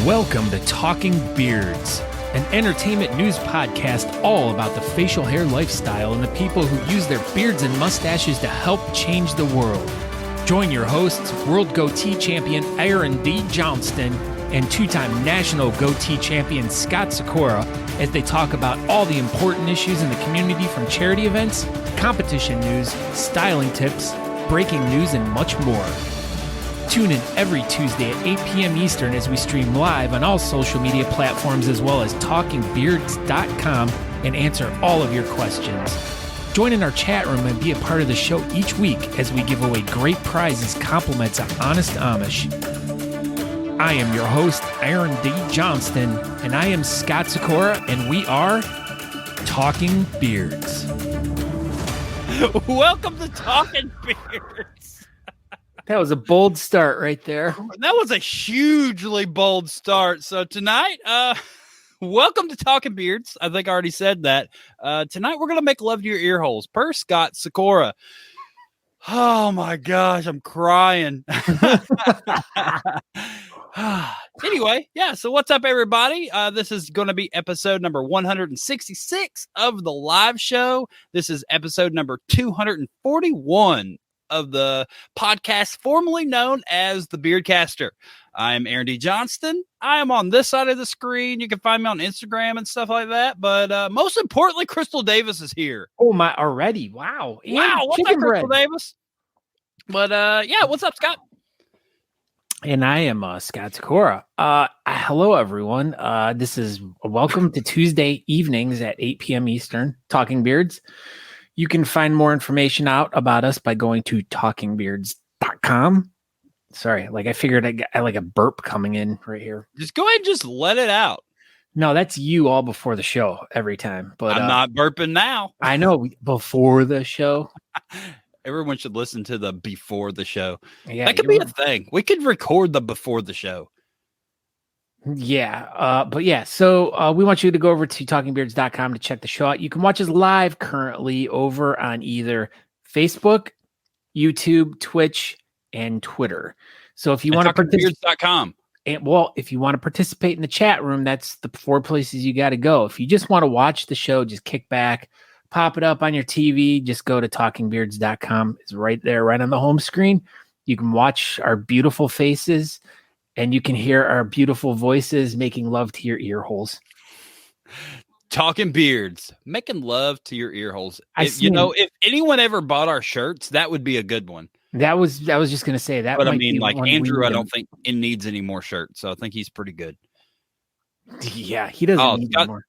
Welcome to Talking Beards, an entertainment news podcast all about the facial hair lifestyle and the people who use their beards and mustaches to help change the world. Join your hosts, World Goatee Champion Aaron D. Johnston and two-time National Goatee Champion Scott Sykora as they talk about all the important issues in the community, from charity events, competition news, styling tips, breaking news, and much more. Tune in every Tuesday at 8 p.m. Eastern as we stream live on all social media platforms as well as talkingbeards.com and answer all of your questions. Join in our chat room and be a part of the show each week as we give away great prizes, compliments on Honest Amish. I am your host, Aaron D. Johnston, and I am Scott Sykora, and we are Talking Beards. Welcome to Talking Beards. That was a bold start right there. That was a hugely bold start. So tonight, welcome to Talking Beards. I think I already said that. Tonight, we're going to make love to your ear holes per Scott Sykora. Oh my gosh, I'm crying. Anyway, yeah, so what's up, everybody? This is going to be episode number 166 of the live show. This is episode number 241 of the podcast formerly known as the Beardcaster. I am Aaron D. Johnston. I am on this side of the screen. You can find me on Instagram and stuff like that. But most importantly, Crystal Davis is here. Oh my! Already? Wow! And wow! What's up, Crystal Davis? But yeah, what's up, Scott? And I am Scott Sykora. Hello, everyone. This is welcome to Tuesday evenings at 8 p.m. Eastern. Talking Beards. You can find more information out about us by going to talkingbeards.com. Sorry, I figured I like a burp coming in right here. Just go ahead and just let it out. No, that's you all before the show every time. But I'm not burping now. I know, before the show. Everyone should listen to the before the show. Yeah, that could be a thing. We could record the before the show. Yeah. But yeah, so we want you to go over to talkingbeards.com to check the show out. You can watch us live currently over on either Facebook, YouTube, Twitch, and Twitter. So if you want to talkingbeards.com. If you want to participate in the chat room, that's the 4 places you got to go. If you just want to watch the show, just kick back, pop it up on your TV, just go to talkingbeards.com. It's right there, right on the home screen. You can watch our beautiful faces and you can hear our beautiful voices making love to your ear holes. Talking Beards, making love to your ear holes. If anyone ever bought our shirts, that would be a good one. I was just going to say that. But I mean, like Andrew, I don't think it needs any more shirts. So I think he's pretty good. Yeah, he doesn't need more.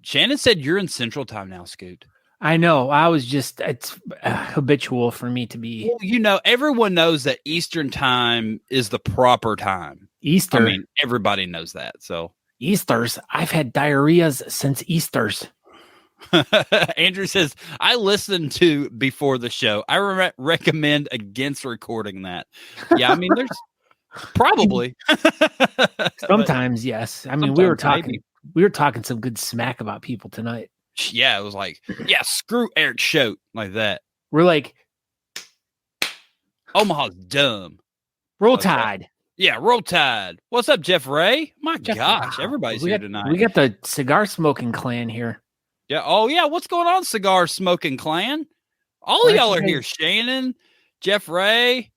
Shannon said you're in Central Time now, Scoot. I know. It's habitual for me to be. Well, everyone knows that Eastern Time is the proper time. Easter. I mean, everybody knows that. So Easters. I've had diarrheas since Easters. Andrew says, I listened to before the show. I recommend against recording that. Yeah, I mean, there's probably. Sometimes, yes. I mean, we were talking some good smack about people tonight. Yeah, it was like, yeah, screw Eric Schote, like that. We're like, Omaha's dumb. Roll Tide. Yeah, Roll Tide. What's up, Jeff Ray? My gosh, everybody's here tonight. We got the cigar smoking clan here. Yeah. Oh, yeah. What's going on, cigar smoking clan? All of y'all are here. Shannon, Jeff Ray,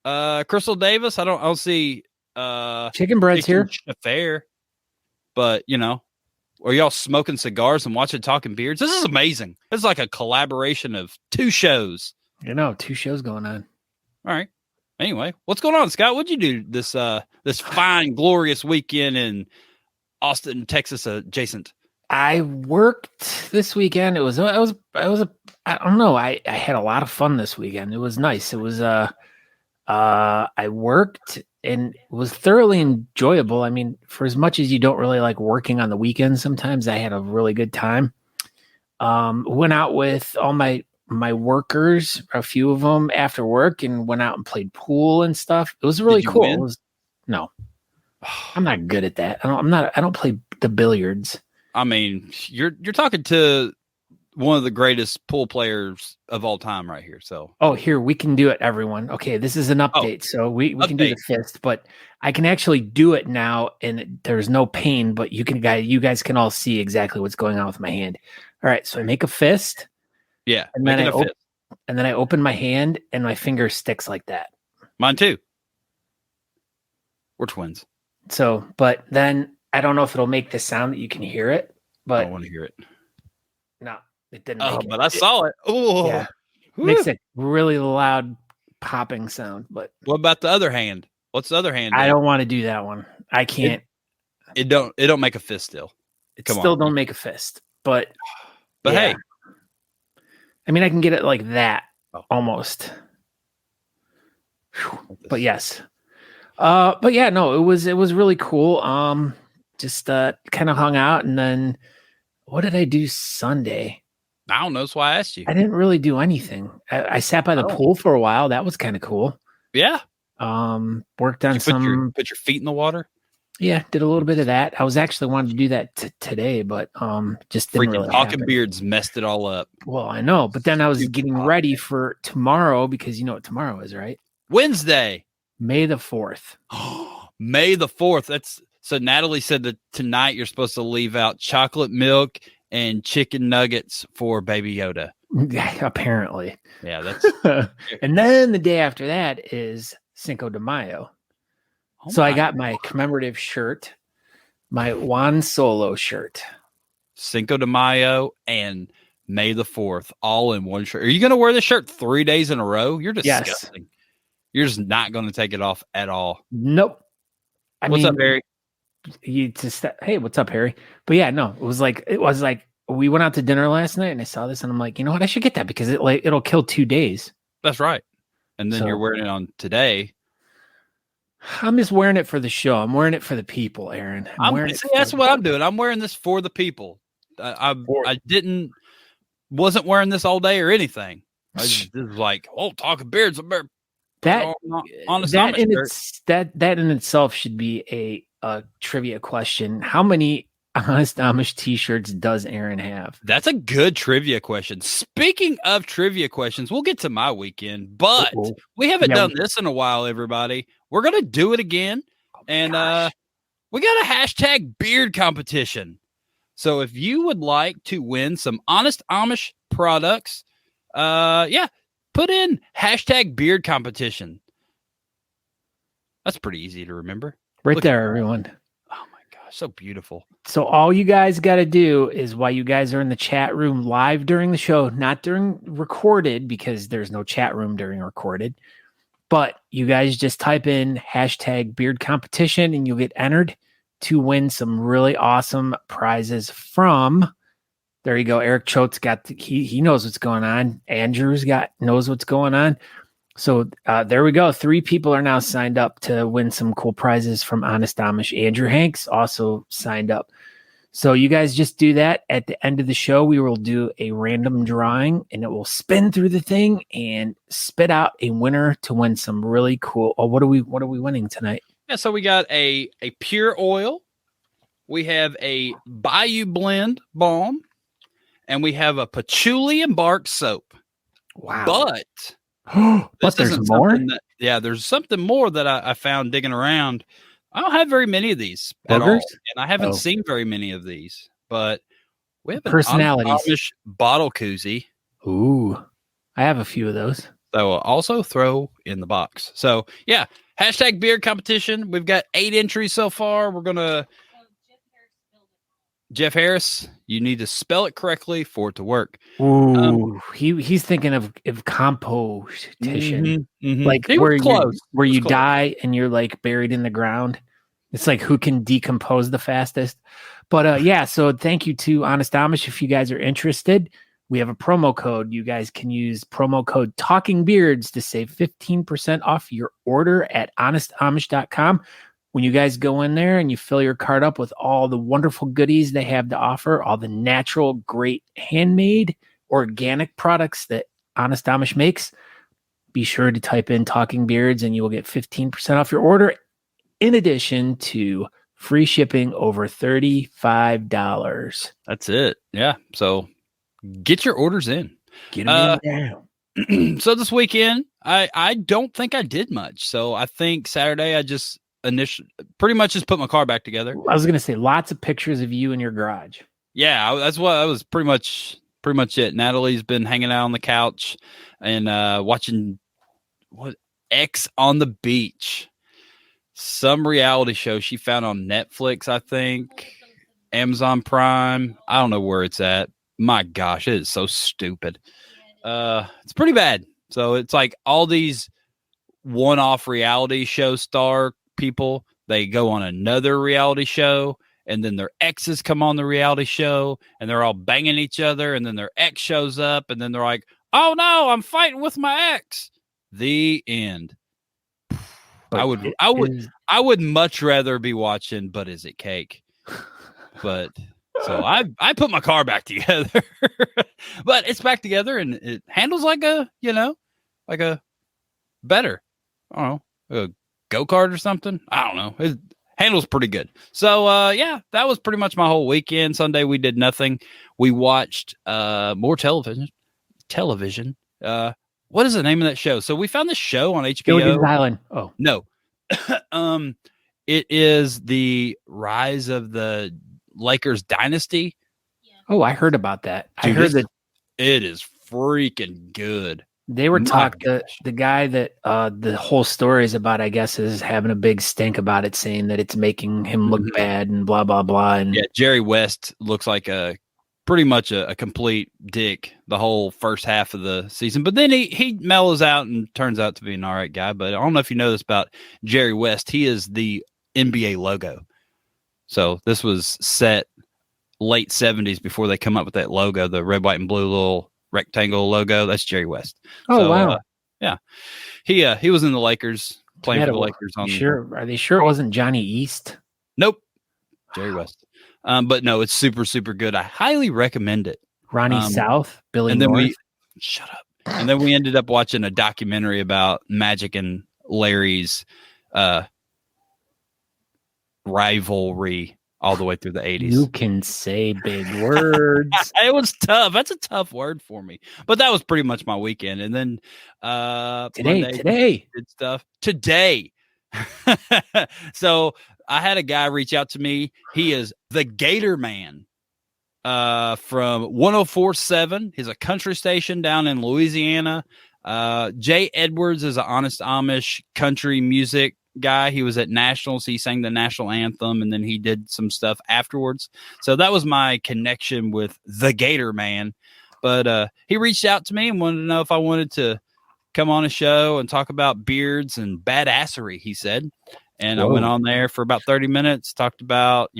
Crystal Davis. I don't see Chicken Bread's here. Affair, but are y'all smoking cigars and watching Talking Beards? This is amazing. This is like a collaboration of 2 shows. 2 shows going on. All right. Anyway, what's going on, Scott? What'd you do this fine, glorious weekend in Austin, Texas, adjacent? I worked this weekend. I don't know. I had a lot of fun this weekend. It was nice. It was I worked and it was thoroughly enjoyable. I mean, for as much as you don't really like working on the weekends, sometimes I had a really good time. Went out with all my workers, a few of them after work, and went out and played pool and stuff. It was really cool. No, I'm not good at that. I don't play the billiards. I mean, you're talking to one of the greatest pool players of all time right here. So, oh, here, we can do it, everyone. Okay, this is an update. So we can do the fist, but I can actually do it now, and there's no pain, but you guys can all see exactly what's going on with my hand. All right, so I make a fist. Yeah, and then I open my hand, and my finger sticks like that. Mine too. We're twins. So, but then I don't know if it'll make the sound that you can hear it, but I don't want to hear it. No, it didn't. But I saw it. Oh, yeah. Makes a really loud popping sound. But what about the other hand? What's the other hand? I don't want to do that one. I can't. It don't make a fist still. It still don't make a fist. But hey, I mean, I can get it like that almost. But yes. But yeah, no, it was really cool. Just kind of hung out, and then what did I do Sunday? I don't know. That's why I asked you. I didn't really do anything. I sat by the pool for a while. That was kind of cool. Yeah. Worked on put your feet in the water. Yeah, did a little bit of that. I was actually wanting to do that today, but just didn't really Talking happen. Beards messed it all up. Well, I know, but then I was getting ready for tomorrow, because you know what tomorrow is, right? Wednesday, May the 4th. May the 4th. That's so. Natalie said that tonight you're supposed to leave out chocolate milk and chicken nuggets for Baby Yoda. Apparently. Yeah, that's. And then the day after that is Cinco de Mayo. I got my commemorative shirt, my Juan Solo shirt. Cinco de Mayo and May the 4th, all in one shirt. Are you going to wear this shirt 3 days in a row? You're disgusting. Yes. You're just not going to take it off at all. Nope. What's up, Harry? Hey, what's up, Harry? But yeah, no, it was like we went out to dinner last night, and I saw this, and I'm like, you know what? I should get that because it'll kill 2 days. That's right. And then you're wearing it on today. I'm just wearing it for the show. I'm wearing it for the people, Aaron. That's what I'm doing. I'm wearing this for the people. I wasn't wearing this all day or anything. I just was like, talking beards. That in itself should be a trivia question. How many Honest Amish t-shirts does Aaron have? That's a good trivia question. Speaking of trivia questions, we'll get to my weekend, but we haven't done this in a while, everybody. We're going to do it again. We got a hashtag beard competition. So if you would like to win some Honest Amish products, put in hashtag beard competition. That's pretty easy to remember. Look there, everyone. Oh my gosh, so beautiful. So all you guys got to do is, while you guys are in the chat room live during the show, not during recorded, because there's no chat room during recorded, but you guys just type in hashtag beard competition and you'll get entered to win some really awesome prizes from, there you go. Eric Choate's got, he knows what's going on. Andrew's knows what's going on. So there we go. 3 people are now signed up to win some cool prizes from Honest Amish. Andrew Hanks also signed up. So you guys just do that. At the end of the show, we will do a random drawing, and it will spin through the thing and spit out a winner to win some really cool. Oh, what are we winning tonight? Yeah, so we got a pure oil. We have a Bayou Blend balm, and we have a patchouli and bark soap. Wow. But there's more? There's something more that I found digging around. I don't have very many of these at all, and I haven't seen very many of these. But we have an Amish bottle koozie. Ooh, I have a few of those. That will also throw in the box. So yeah, hashtag beard competition. We've got 8 entries so far. We're gonna Jeff Harris. You need to spell it correctly for it to work. Ooh, he's thinking of composition, like where you die and you're like buried in the ground. It's like who can decompose the fastest. But so thank you to Honest Amish. If you guys are interested, we have a promo code. You guys can use promo code Talking Beards to save 15% off your order at honestamish.com. When you guys go in there and you fill your cart up with all the wonderful goodies they have to offer, all the natural, great, handmade, organic products that Honest Amish makes, be sure to type in Talking Beards and you will get 15% off your order, in addition to free shipping over $35. That's it. Yeah. So Get your orders in. Get them in now. So this weekend, I don't think I did much. So I think Saturday I just pretty much just put my car back together. I was gonna say lots of pictures of you in your garage. Yeah, that's what I was pretty much it. Natalie's been hanging out on the couch and watching X on the Beach, some reality show she found on Netflix, I think, Amazon Prime. I don't know where it's at. My gosh, it is so stupid. It's pretty bad. So it's like all these one-off reality show star people, they go on another reality show, and then their exes come on the reality show, and they're all banging each other, and then their ex shows up, and then they're like, oh no, I'm fighting with my ex. The end. But I would much rather be watching But Is It Cake? But so I put my car back together. But it's back together and it handles like a better, I don't know, a go-kart or something. I don't know. It handles pretty good. So yeah, that was pretty much my whole weekend. Sunday we did nothing. We watched more television. What is the name of that show? So we found this show on HBO. Gilligan's Island. Oh no. It is the rise of the Lakers dynasty. Oh, I heard about that. Dude, I heard that it is freaking good. They were talking, the guy that the whole story is about, I guess, is having a big stink about it, saying that it's making him look bad and blah, blah, blah. And yeah, Jerry West looks like pretty much a complete dick the whole first half of the season. But then he mellows out and turns out to be an all right guy. But I don't know if you know this about Jerry West. He is the NBA logo. So this was set late 70s before they come up with that logo, the red, white, and blue little rectangle logo. That's Jerry West. Oh, so, wow. Yeah. He was in the Lakers, playing for the Lakers. Are they sure it wasn't Johnny East? Nope. Jerry West. But no, it's super, super good. I highly recommend it. Ronnie South, Billy and then North. Shut up. And then we ended up watching a documentary about Magic and Larry's rivalry all the way through the 80s. You can say big words. It was tough. That's a tough word for me. But that was pretty much my weekend. And then today did stuff. Today. So I had a guy reach out to me. He is the Gator Man from 104.7. He's a country station down in Louisiana. Jay Edwards is an honest Amish country music guy. He was at Nationals. He sang the national anthem, and then he did some stuff afterwards. So that was my connection with the Gator Man. But he reached out to me and wanted to know if I wanted to come on a show and talk about beards and badassery, he said. And whoa. I went on there for about 30 minutes, talked about,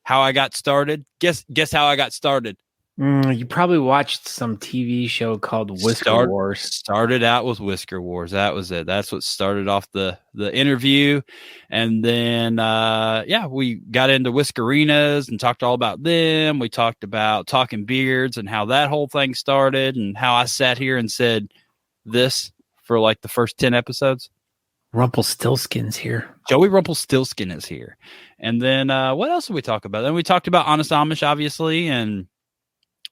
how I got started. Guess how I got started. You probably watched some TV show called Whisker Wars. Started out with Whisker Wars. That was it. That's what started off the interview. And then, we got into Whiskerinas and talked all about them. We talked about talking beards and how that whole thing started and how I sat here and said this for like the first 10 episodes. Rumpelstiltskin's here. Joey Rumpelstiltskin is here. And then what else did we talk about? Then we talked about Honest Amish, obviously, and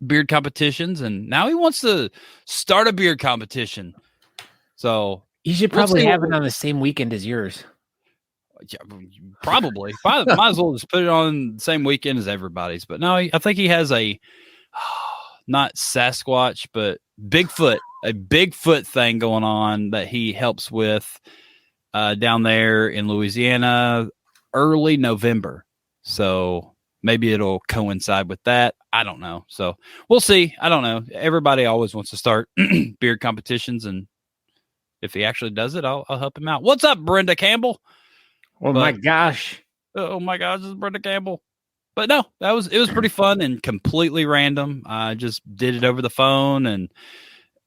beard competitions. And now he wants to start a beard competition. So you should probably have it on the same weekend as yours. Yeah, probably. Might as well just put it on the same weekend as everybody's. But no, I think he has not Sasquatch, but Bigfoot, a Bigfoot thing going on that he helps with down there in Louisiana early November. So maybe it'll coincide with that. I don't know. So we'll see. I don't know. Everybody always wants to start beard competitions, and if he actually does it, I'll help him out. What's up, Brenda Campbell? My gosh. Oh my gosh, this is Brenda Campbell. But no, it was pretty fun and completely random. I just did it over the phone, and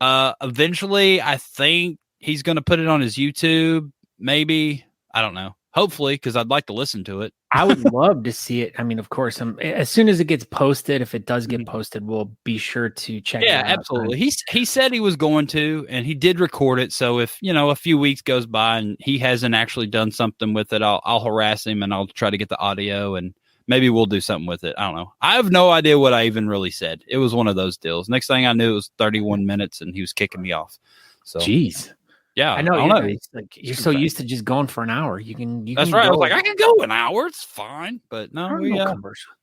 eventually I think he's going to put it on his YouTube. Maybe. I don't know. Hopefully, because I'd like to listen to it. I would love to see it. I mean, of course, as soon as it gets posted, if it does get posted, we'll be sure to check it out. Yeah, absolutely. He said he was going to, and he did record it. So if, a few weeks goes by and he hasn't actually done something with it, I'll harass him and I'll try to get the audio and maybe we'll do something with it. I don't know. I have no idea what I even really said. It was one of those deals. Next thing I knew, it was 31 minutes, and he was kicking me off. So, jeez. yeah, I know. I don't know. You're so used to just going for an hour. You can. That's right. I was like, I can go an hour. It's fine. But no, commercial.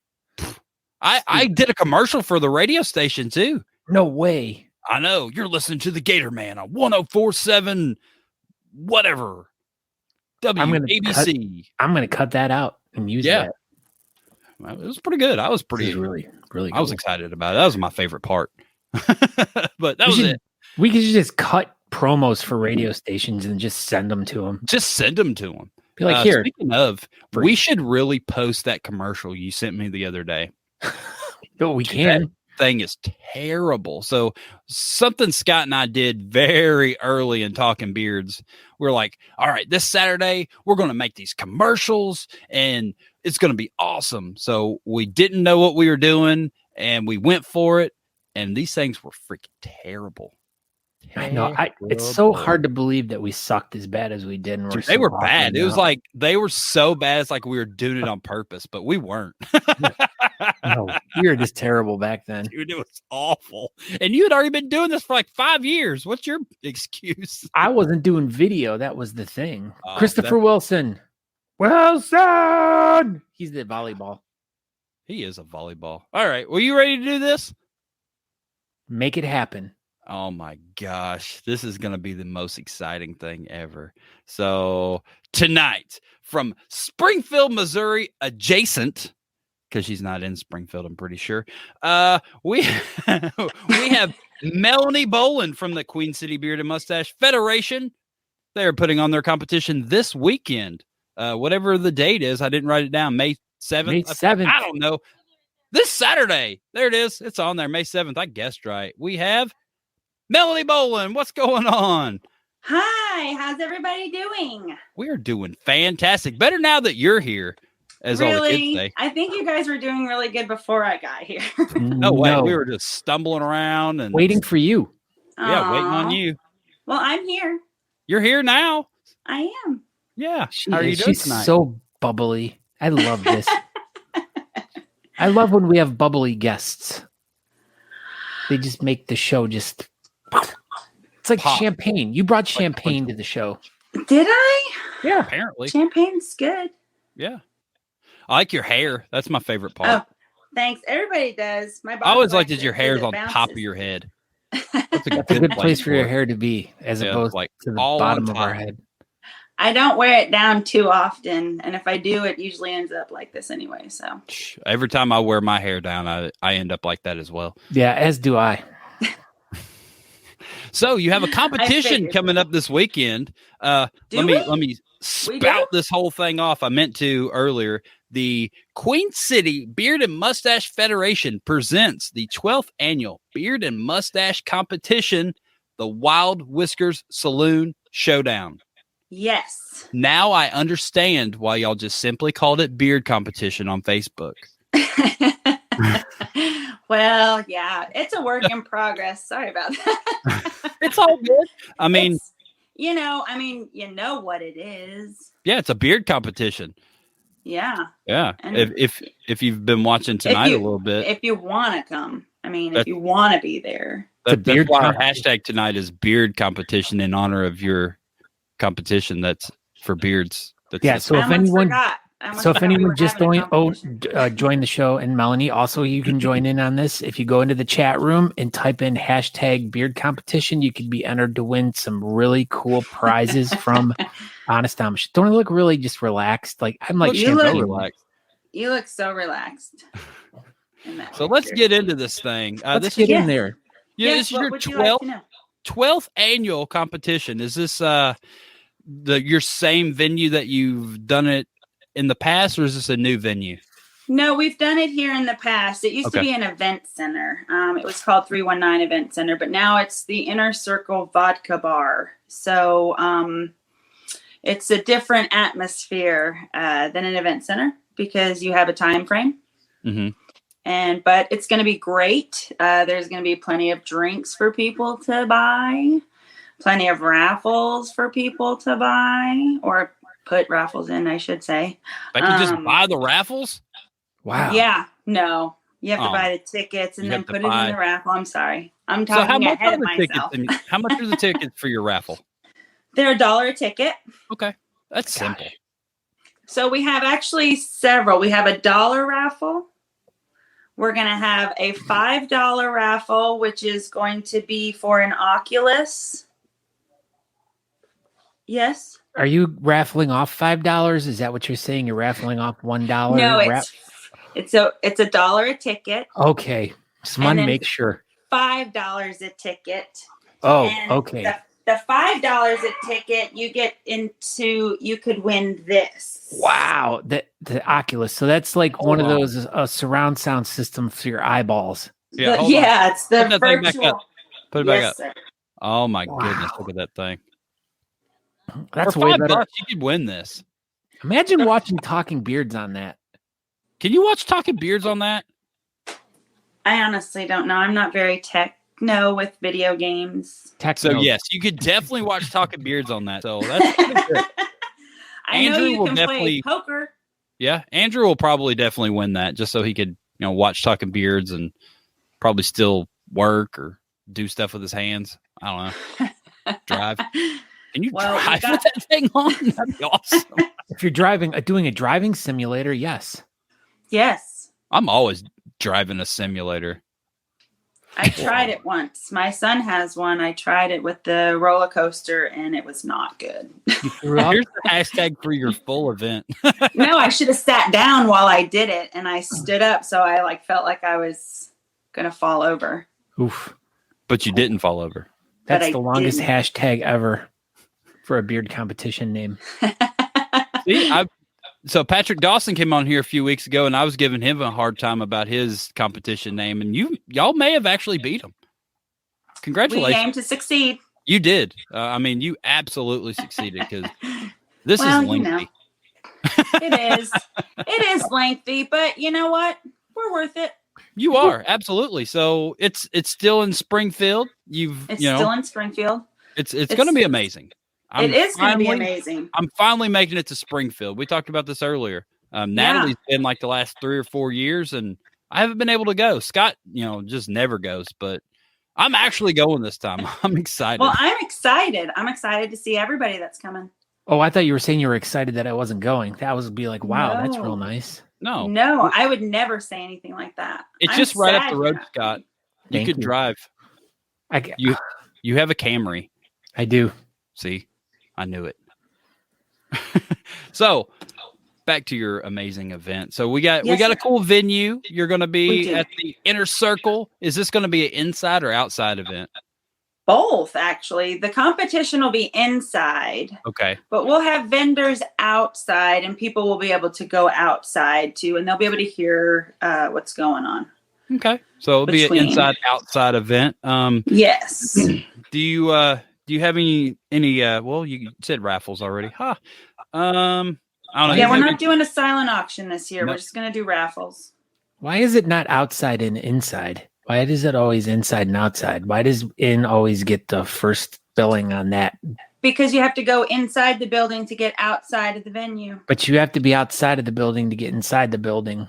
I did a commercial for the radio station too. No way. I know. You're listening to the Gator Man on 104.7 whatever. WABC. I'm gonna cut that out and use that. Well, it was pretty good. I was pretty really cool. I was excited about it. That was my favorite part. But that was it. We could just cut promos for radio stations and just send them to them. Just send them to them. Be like, here. Speaking of, we should really post that commercial you sent me the other day. No, we can. That thing is terrible. So something Scott and I did very early in Talking Beards. We're like, all right, this Saturday, we're going to make these commercials and it's going to be awesome. So we didn't know what we were doing and we went for it. And these things were freaking terrible. I know. It's so hard to believe that we sucked as bad as we did. And they were bad. It was like they were so bad. It's like we were doing it on purpose, but we weren't. No, we were just terrible back then. Dude, it was awful. And you had already been doing this for like 5 years. What's your excuse? I wasn't doing video. That was the thing. Christopher Wilson. Wilson! He's the volleyball. He is a volleyball. All right. Well, you ready to do this? Make it happen. Oh my gosh, this is going to be the most exciting thing ever. So tonight from Springfield, Missouri, adjacent, because she's not in Springfield, I'm pretty sure. We have Melanie Bolin from the Queen City Beard and Moustache Federation. They are putting on their competition this weekend. Whatever the date is, I didn't write it down. May 7th. May 7th. I don't know. This Saturday. There it is. It's on there. May 7th. I guessed right. We have Melanie Bolin, what's going on? Hi, how's everybody doing? We're doing fantastic. Better now that you're here, as all the kids say. I think you guys were doing really good before I got here. No way. We were just stumbling around and waiting for you. Yeah, waiting on you. Well, I'm here. You're here now. I am. Yeah. How are you doing She's tonight? So bubbly. I love this. I love when we have bubbly guests. They just make the show just... It's like pop. Champagne. You brought champagne to the show. Did I? Yeah, apparently. Champagne's good. Yeah. I like your hair. That's my favorite part. Oh, thanks. Everybody does. I always liked that your hair's on top of your head. That's a good place for your hair to be, as opposed to the bottom of our head. I don't wear it down too often, and if I do, it usually ends up like this anyway. So every time I wear my hair down, I end up like that as well. Yeah, as do I. So you have a competition coming up this weekend. Let me spout this whole thing off. I meant to earlier. The Queen City Beard and Moustache Federation presents the 12th annual Beard and Mustache Competition, the Wild Whiskers Saloon Showdown. Yes. Now I understand why y'all just simply called it Beard Competition on Facebook. Well, yeah, it's a work in progress. Sorry about that. It's all good. I mean, you know what it is. Yeah, it's a beard competition. Yeah. Yeah. And if you've been watching tonight a little bit. If you want to come. I mean, if you want to be there. That's why our hashtag tonight is beard competition in honor of your competition that's for beards. So if anyone just join the show, and Melanie, also you can join in on this. If you go into the chat room and type in hashtag beard competition, you could be entered to win some really cool prizes from Honest Amish. Don't I look really just relaxed? Like I'm like relaxed. You look so relaxed. So let's get into this thing. Let's get in there. Yeah, this is your 12th annual competition. Is this your same venue that you've done it in the past, or is this a new venue? No, we've done it here in the past. It used to be an event center. It was called 319 Event Center, but now it's the Inner Circle Vodka Bar. So it's a different atmosphere than an event center because you have a time frame. Mm-hmm. But it's going to be great. There's going to be plenty of drinks for people to buy, plenty of raffles for people to buy, or put raffles in, I should say. I can just buy the raffles? Wow. Yeah. No. You have to buy the tickets and then put it in the raffle. I'm sorry. I'm talking ahead of myself. How much are the tickets for your raffle? They're $1 a ticket. Okay. That's simple. So we have actually several. We have a $1 raffle. We're going to have a $5 raffle, which is going to be for an Oculus. Yes. Are you raffling off $5? Is that what you're saying? You're raffling off $1? No, it's $1 a ticket. Okay. Just want to make sure. $5 a ticket. Oh, and okay. The $5 a ticket, you could win this. Wow. The Oculus. So that's like one of those surround sound system for your eyeballs. Yeah, it's the virtual. Put it back up. Sir. Oh my goodness. Look at that thing. That's for way $5 better. You could win this. Imagine watching Talking Beards on that. Can you watch Talking Beards on that? I honestly don't know. I'm not very techno with video games. So yes, you could definitely watch Talking Beards on that. So that's pretty good. I know you can play poker. Yeah, Andrew will probably definitely win that just so he could, watch Talking Beards and probably still work or do stuff with his hands. I don't know. Drive. Can you drive with that thing on? That'd be awesome. If you're doing a driving simulator, yes. Yes. I'm always driving a simulator. I tried it once. My son has one. I tried it with the roller coaster and it was not good. Here's the hashtag for your full event. No, I should have sat down while I did it and I stood up. So I felt like I was going to fall over. Oof. But you didn't fall over. That's the longest hashtag ever for a beard competition name. See, so Patrick Dawson came on here a few weeks ago, and I was giving him a hard time about his competition name, and y'all may have actually beat him. Congratulations! We aim to succeed. You did. You absolutely succeeded because this is lengthy. It is. It is lengthy, but you know what? We're worth it. You are absolutely. So it's still in Springfield. It's still in Springfield. It's going to be amazing. It is going to be amazing. I'm finally making it to Springfield. We talked about this earlier. Natalie's been like the last 3 or 4 years, and I haven't been able to go. Scott, just never goes, but I'm actually going this time. I'm excited. Well, I'm excited. I'm excited to see everybody that's coming. Oh, I thought you were saying you were excited that I wasn't going. That would be like, wow, that's real nice. No, I would never say anything like that. It's just right up the road, Scott. You could drive. You have a Camry. I do. See, I knew it. So back to your amazing event. So we got a cool venue. You're going to be at the Inner Circle. Is this going to be an inside or outside event? Both, actually. The competition will be inside. Okay. But we'll have vendors outside, and people will be able to go outside too, and they'll be able to hear what's going on. Okay. So it'll be an inside-outside event. Yes. Do you have any? Well, you said raffles already, huh? I don't know. Yeah, we're not doing a silent auction this year. We're just going to do raffles. Why is it not outside and inside? Why is it always inside and outside? Why does in always get the first billing on that? Because you have to go inside the building to get outside of the venue. But you have to be outside of the building to get inside the building.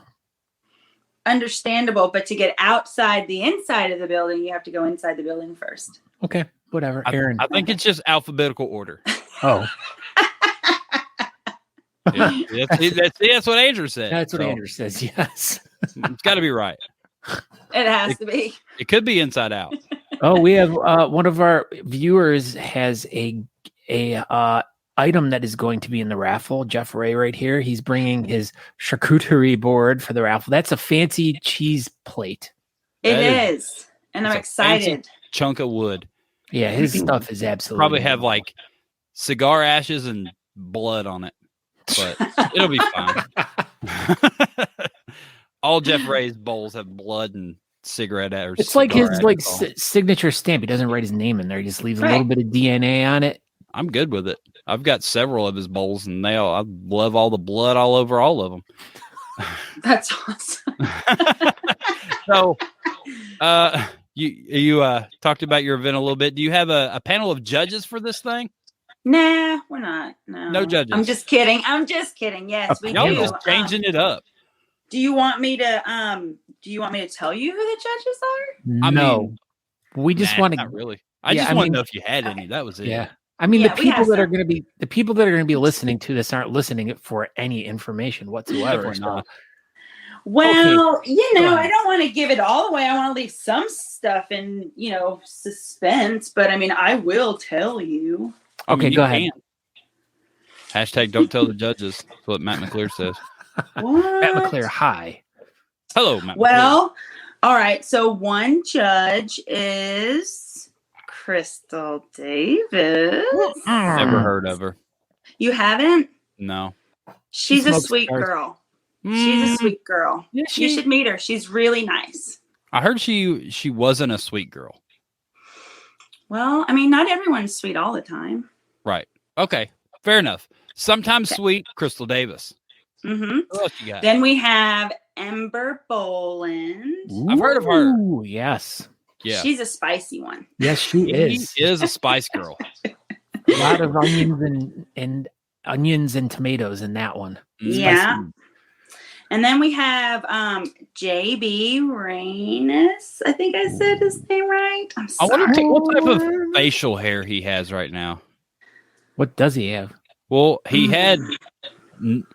Understandable, but to get outside the inside of the building, you have to go inside the building first. Okay, whatever. Aaron. I think it's just alphabetical order. Oh. That's what Andrew said. That's what Andrew says, yes. It's got to be right. It has to be. It could be inside out. Oh, we have one of our viewers has a item that is going to be in the raffle. Jeff Ray right here. He's bringing his charcuterie board for the raffle. That's a fancy cheese plate. It is. And I'm excited. Chunk of wood. Yeah, his stuff is absolutely. Probably have like cigar ashes and blood on it, but it'll be fine. All Jeff Ray's bowls have blood and cigarette ash. It's like his signature stamp. He doesn't write his name in there. He just leaves a little bit of DNA on it. I'm good with it. I've got several of his bowls, and I love all the blood all over all of them. That's awesome. So, you talked about your event a little bit. Do you have a panel of judges for this thing? Nah, we're not. No judges. I'm just kidding. Yes, we do. Y'all just changing it up. Do you want me to tell you who the judges are? No. We just want to not really. I just want to know if you had any. That was it. Yeah. I mean, Yeah, the people that are going to be listening to this aren't listening for any information whatsoever. Definitely not. Well, Okay. I don't want to give it all away. I want to leave some stuff in, suspense, but I mean, I will tell you. Okay, go ahead. Hashtag don't tell the judges. That's what Matt McClure says. What? Matt McClure, hi. Hello, Matt Well, all right. So one judge is Crystal Davis. Never heard of her. You haven't? No. She's a smokes sweet cigars. girl. She's a sweet girl. Yeah, You should meet her. She's really nice. I heard she wasn't a sweet girl. Well, I mean, not everyone's sweet all the time. Right. Okay. Fair enough. Sometimes sweet, Crystal Davis. Mm-hmm. Who else you got? Then we have Ember Boland. I've heard of her. Ooh, yes. Yeah. She's a spicy one. Yes, she is. She is a spice girl. A lot of onions and tomatoes in that one. Yeah. Spicy. And then we have JB Reynes. I think I said his name right. I'm I sorry. wonder what type of facial hair he has right now. What does he have? Well, he had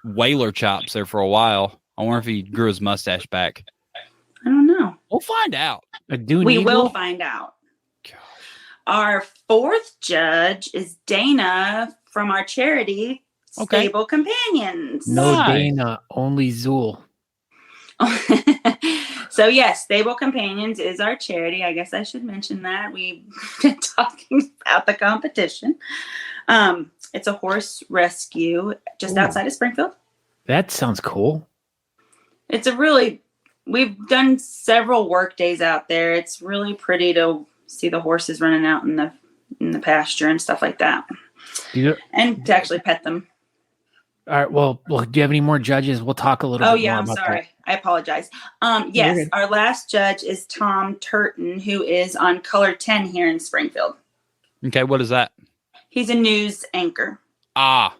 whaler chops there for a while. I wonder if he grew his mustache back. I don't know. We'll find out. We will find out. Gosh. Our fourth judge is Dana from our charity, Stable Companions. No Nice. Dana, only Zool. So yes, Stable Companions is our charity. I guess I should mention that. We've been talking about the competition. It's a horse rescue just outside of Springfield. That sounds cool. We've done several work days out there. It's really pretty to see the horses running out in the pasture and stuff like that. And to actually pet them. All right. Well, do you have any more judges? We'll talk a little bit more I'm about sorry. I apologize. Yes, our last judge is Tom Turton, who is on Color 10 here in Springfield. Okay, what is that? He's a news anchor. Gosh,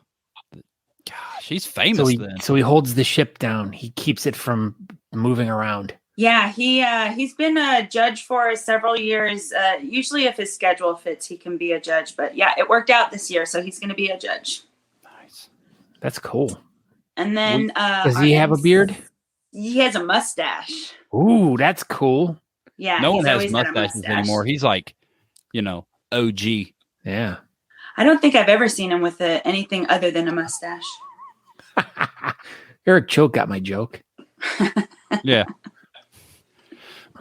he's famous then. So he holds the ship down. He keeps it from moving around. Yeah, he's been a judge for several years. Usually if his schedule fits, he can be a judge. But yeah, it worked out this year, so he's going to be a judge. Nice. That's cool. And then... does he have a beard? He has a mustache. Ooh, that's cool. Yeah. No one has always had a mustaches mustache anymore. He's like, OG. Yeah. I don't think I've ever seen him with anything other than a mustache. Eric Choke got my joke. Yeah.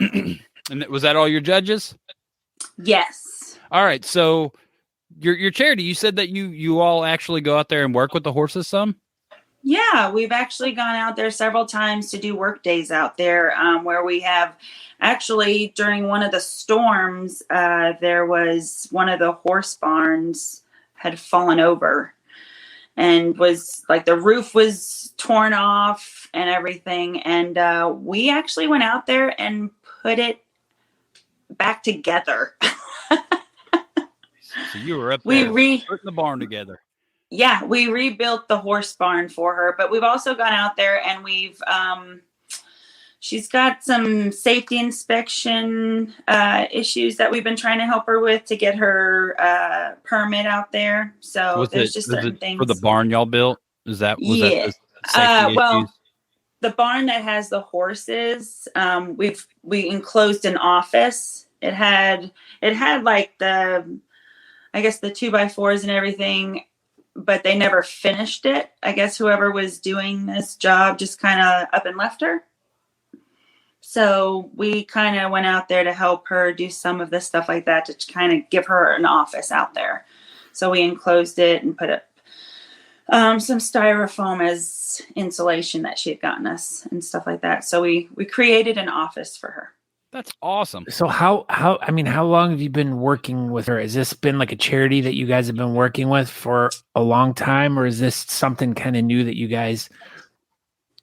And was that all your judges? Yes. All right. So your charity, you said that you all actually go out there and work with the horses some? Yeah, we've actually gone out there several times to do work days out there where we have actually during one of the storms, there was one of the horse barns had fallen over and was like the roof was torn off and everything. And we actually went out there and put it back together. So you were up there putting the barn together. Yeah, we rebuilt the horse barn for her, but we've also gone out there and we've, she's got some safety inspection issues that we've been trying to help her with to get her permit out there. So there's just certain things. For the barn y'all built? Was that the safety issues? The barn that has the horses, we enclosed an office. It had like the 2x4s and everything, but they never finished it. I guess whoever was doing this job just kind of up and left her. So we kind of went out there to help her do some of this stuff like that to kind of give her an office out there. So we enclosed it and put up some styrofoam as insulation that she had gotten us and stuff like that. So we created an office for her. That's awesome. So how long have you been working with her? Has this been like a charity that you guys have been working with for a long time, or is this something kind of new that you guys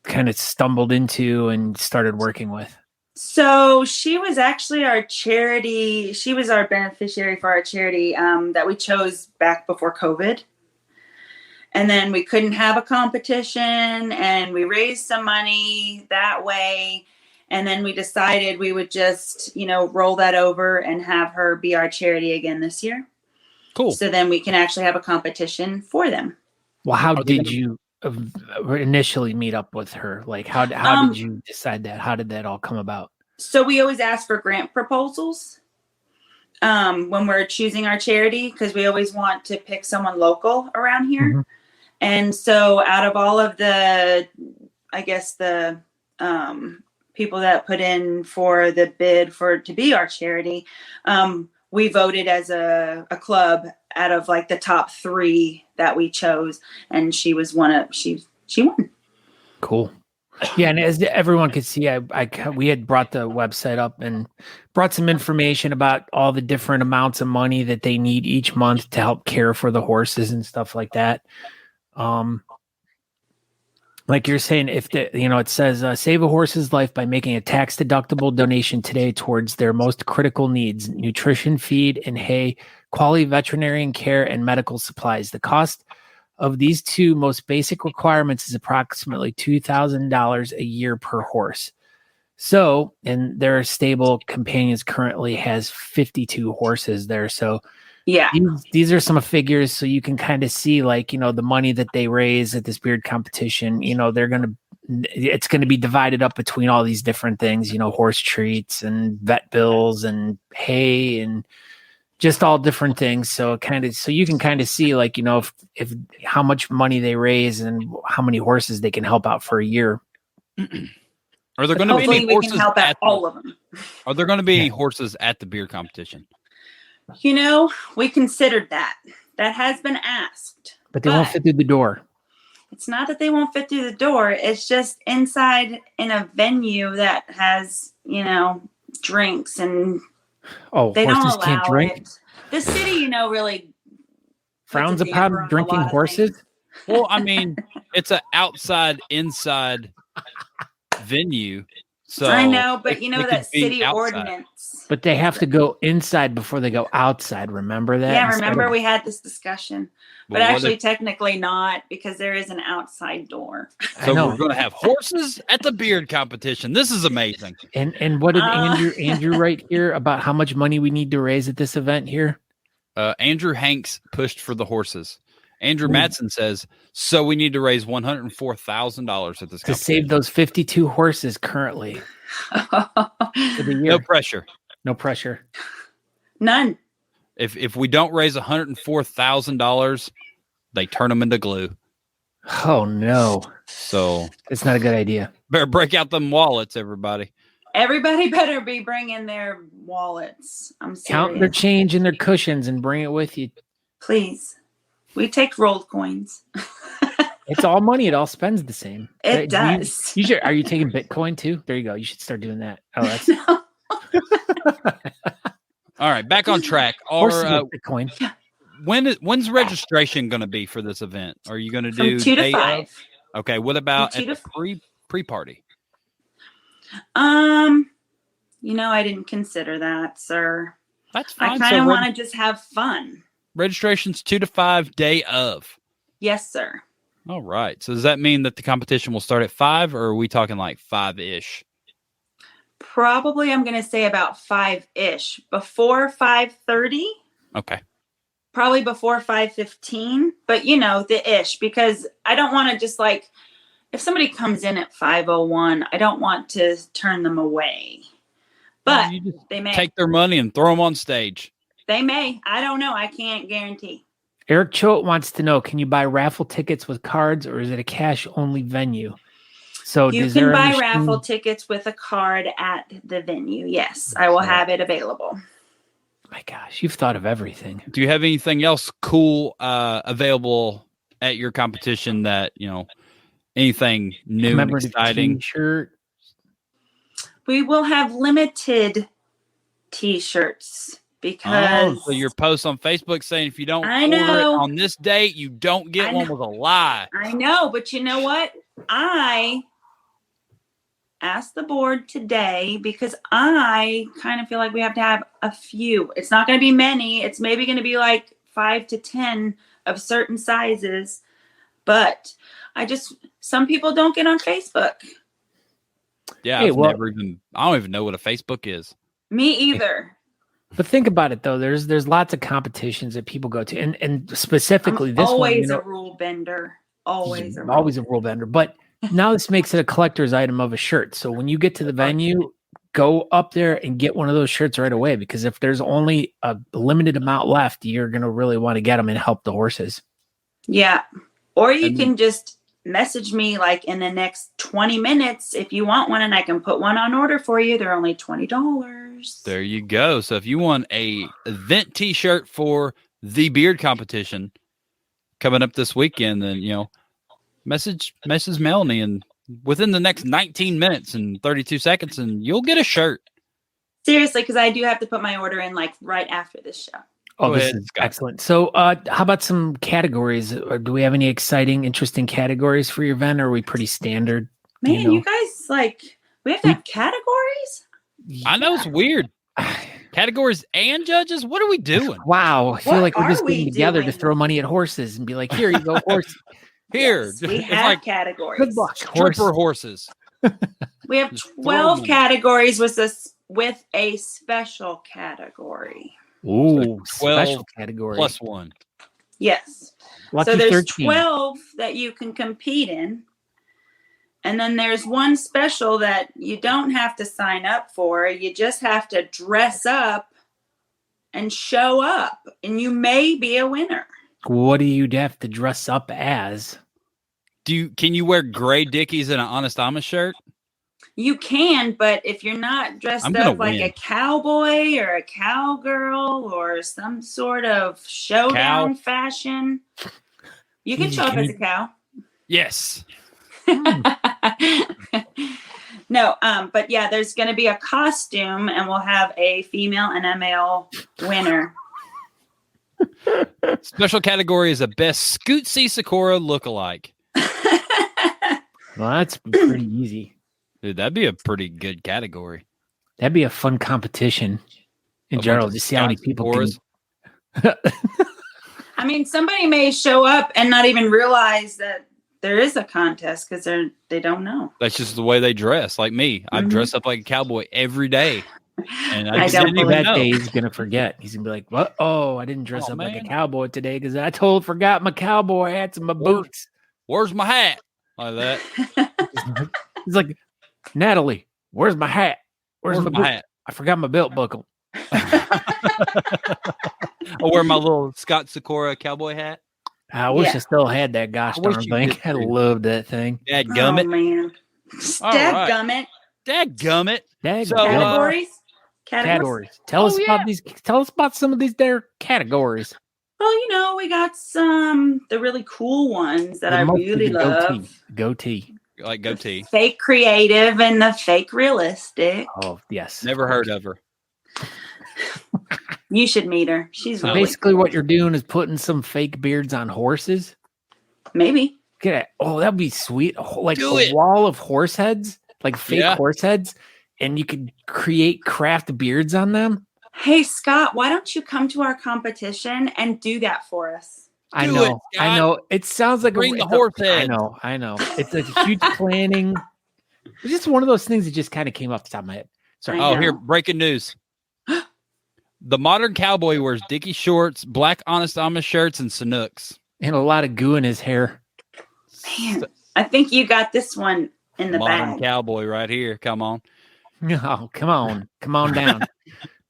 kind of stumbled into and started working with? So she was actually our charity. She was our beneficiary for our charity that we chose back before COVID. And then we couldn't have a competition, and we raised some money that way. And then we decided we would just, roll that over and have her be our charity again this year. Cool. So then we can actually have a competition for them. Well, how did you initially meet up with her? Like, how did you decide that? How did that all come about? So we always ask for grant proposals when we're choosing our charity, because we always want to pick someone local around here. Mm-hmm. And so out of all of the, people that put in for the bid to be our charity, we voted as a club out of like the top 3 that we chose, and she was she won. Cool. Yeah, and as everyone could see, we had brought the website up and brought some information about all the different amounts of money that they need each month to help care for the horses and stuff like that. Like you're saying, it says save a horse's life by making a tax-deductible donation today towards their most critical needs: nutrition, feed, and hay, quality veterinarian care, and medical supplies. The cost of these 2 most basic requirements is approximately $2,000 a year per horse. So, and their stable companions currently has 52 horses there. So, yeah, these are some figures, so you can kind of see, like, the money that they raise at this beard competition. It's going to be divided up between all these different things. Horse treats and vet bills and hay and just all different things. So you can kind of see, like, if how much money they raise and how many horses they can help out for a year. Are there going to be any horses at all of them? Are there going to be any horses at the beard competition? We considered that. That has been asked. But they won't fit through the door. It's not that they won't fit through the door. It's just inside in a venue that has, drinks, and they don't allow can't drink. It. The city, really frowns upon drinking horses. Well, I mean, it's an inside venue. So I know, but that city ordinance. But they have to go inside before they go outside. Remember that? Yeah, remember we had this discussion. But actually, technically not, because there is an outside door. So we're going to have horses at the beard competition. This is amazing. And what did Andrew write here about how much money we need to raise at this event here? Andrew Hanks pushed for the horses. Andrew Madsen says, so we need to raise $104,000 at this to save those 52 horses currently. For the year. No pressure. No pressure. None. If we don't raise $104,000, they turn them into glue. Oh no! So it's not a good idea. Better break out them wallets, everybody. Everybody better be bringing their wallets. I'm serious. Count their change in their cushions and bring it with you. Please. We take rolled coins. It's all money. It all spends the same. It does. Are you taking Bitcoin too? There you go. You should start doing that. Oh, that's. All right, back on track. Bitcoin. When's registration going to be for this event? Are you going to do 2 to 5? Okay. What about at the pre-party? I didn't consider that, sir. That's fine. I kind of want to just have fun. Registration's 2 to 5 day of. Yes, sir. All right. So does that mean that the competition will start at 5, or are we talking like 5-ish? Probably, I'm going to say about 5-ish. Before 5:30. Okay. Probably before 5:15, but the ish, because I don't want to just if somebody comes in at 5:01, I don't want to turn them away. But they may take their money and throw them on stage. They may. I don't know. I can't guarantee. Eric Choate wants to know, can you buy raffle tickets with cards, or is it a cash-only venue? So you can buy raffle tickets with a card at the venue. Yes, I will have it available. My gosh, you've thought of everything. Do you have anything else cool available at your competition that, anything new and exciting? T-shirt. We will have limited T-shirts. Because so your post on Facebook saying if you don't order it on this date, you don't get one was a lie. I know, but you know what? I asked the board today because I kind of feel like we have to have a few. It's not going to be many. It's maybe going to be like 5 to 10 of certain sizes. But some people don't get on Facebook. Yeah, Hey, I don't even know what a Facebook is. Me either. But think about it though. There's lots of competitions that people go to, and specifically this always one, a rule bender. Always a rule bender. But now this makes it a collector's item of a shirt. So when you get to the venue, go up there and get one of those shirts right away, because if there's only a limited amount left, you're gonna really want to get them and help the horses. Yeah, or you can just message me like in the next 20 minutes if you want one, and I can put one on order for you. They're only $20. There you go. So if you want a event t-shirt for the beard competition coming up this weekend, then, message Melanie and within the next 19 minutes and 32 seconds, and you'll get a shirt. Seriously, because I do have to put my order in like right after this show. Oh, this is excellent. So how about some categories? Or do we have any exciting, interesting categories for your event, or are we pretty standard? Man, you guys, we have to have categories? I know, it's weird. Categories and judges? What are we doing? Wow. I feel like we're just getting together to throw money at horses and be like, here you go, horse. Here. Yes, we have categories. Good luck, stripper horses. We have 12 categories with a special category. Ooh, special category. Plus one. Yes. Lucky so there's 13. 12 that you can compete in. And then there's one special that you don't have to sign up for. You just have to dress up and show up, and you may be a winner. What do you have to dress up as? Can you wear gray Dickies and an Honest Amish shirt? You can, but if you're not dressed up like a cowboy or a cowgirl or some sort of showdown fashion, you can show up as a cow. Yes. No, but yeah, there's going to be a costume, and we'll have a female and a male winner. Special category is a best Scootsy Sykora lookalike. Well, that's pretty easy. Dude, that'd be a pretty good category. That'd be a fun competition in general. Just see how many people can. I mean, somebody may show up and not even realize that there is a contest because they don't know. That's just the way they dress. Like me, I dress up like a cowboy every day, and I don't believe that day he's gonna forget. He's gonna be like, "What? Oh, I didn't dress up like a cowboy today because I forgot my cowboy hats and my boots. Where's my hat?" Like that. He's like, "Natalie, where's my hat? Where's my hat? I forgot my belt buckle." I wear my little Scott Sykora cowboy hat. I wish I still had that gosh darn thing. I loved that thing. Dadgummit. Oh, man. Dadgummit. Dadgummit. So, categories. Tell us about some of these there categories. Well, we got the really cool ones that I really love. Goatee. Like goatee. Fake creative and the fake realistic. Oh, yes. Never heard of her. You should meet her. She's really basically cool. What you're doing is putting some fake beards on horses. Maybe. Get it. Oh, that'd be sweet. Like a wall of horse heads, like fake horse heads, and you could create craft beards on them. Hey, Scott, why don't you come to our competition and do that for us? I know. It sounds like bring the horse head. I know. It's a huge planning. It's just one of those things that just kind of came off the top of my head. Sorry. Oh, here, breaking news. The modern cowboy wears Dickie shorts, black Honest Amish shirts, and Sanooks. And a lot of goo in his hair. Man, I think you got this one in the modern bag. Cowboy right here. Come on. Oh, come on. Come on down.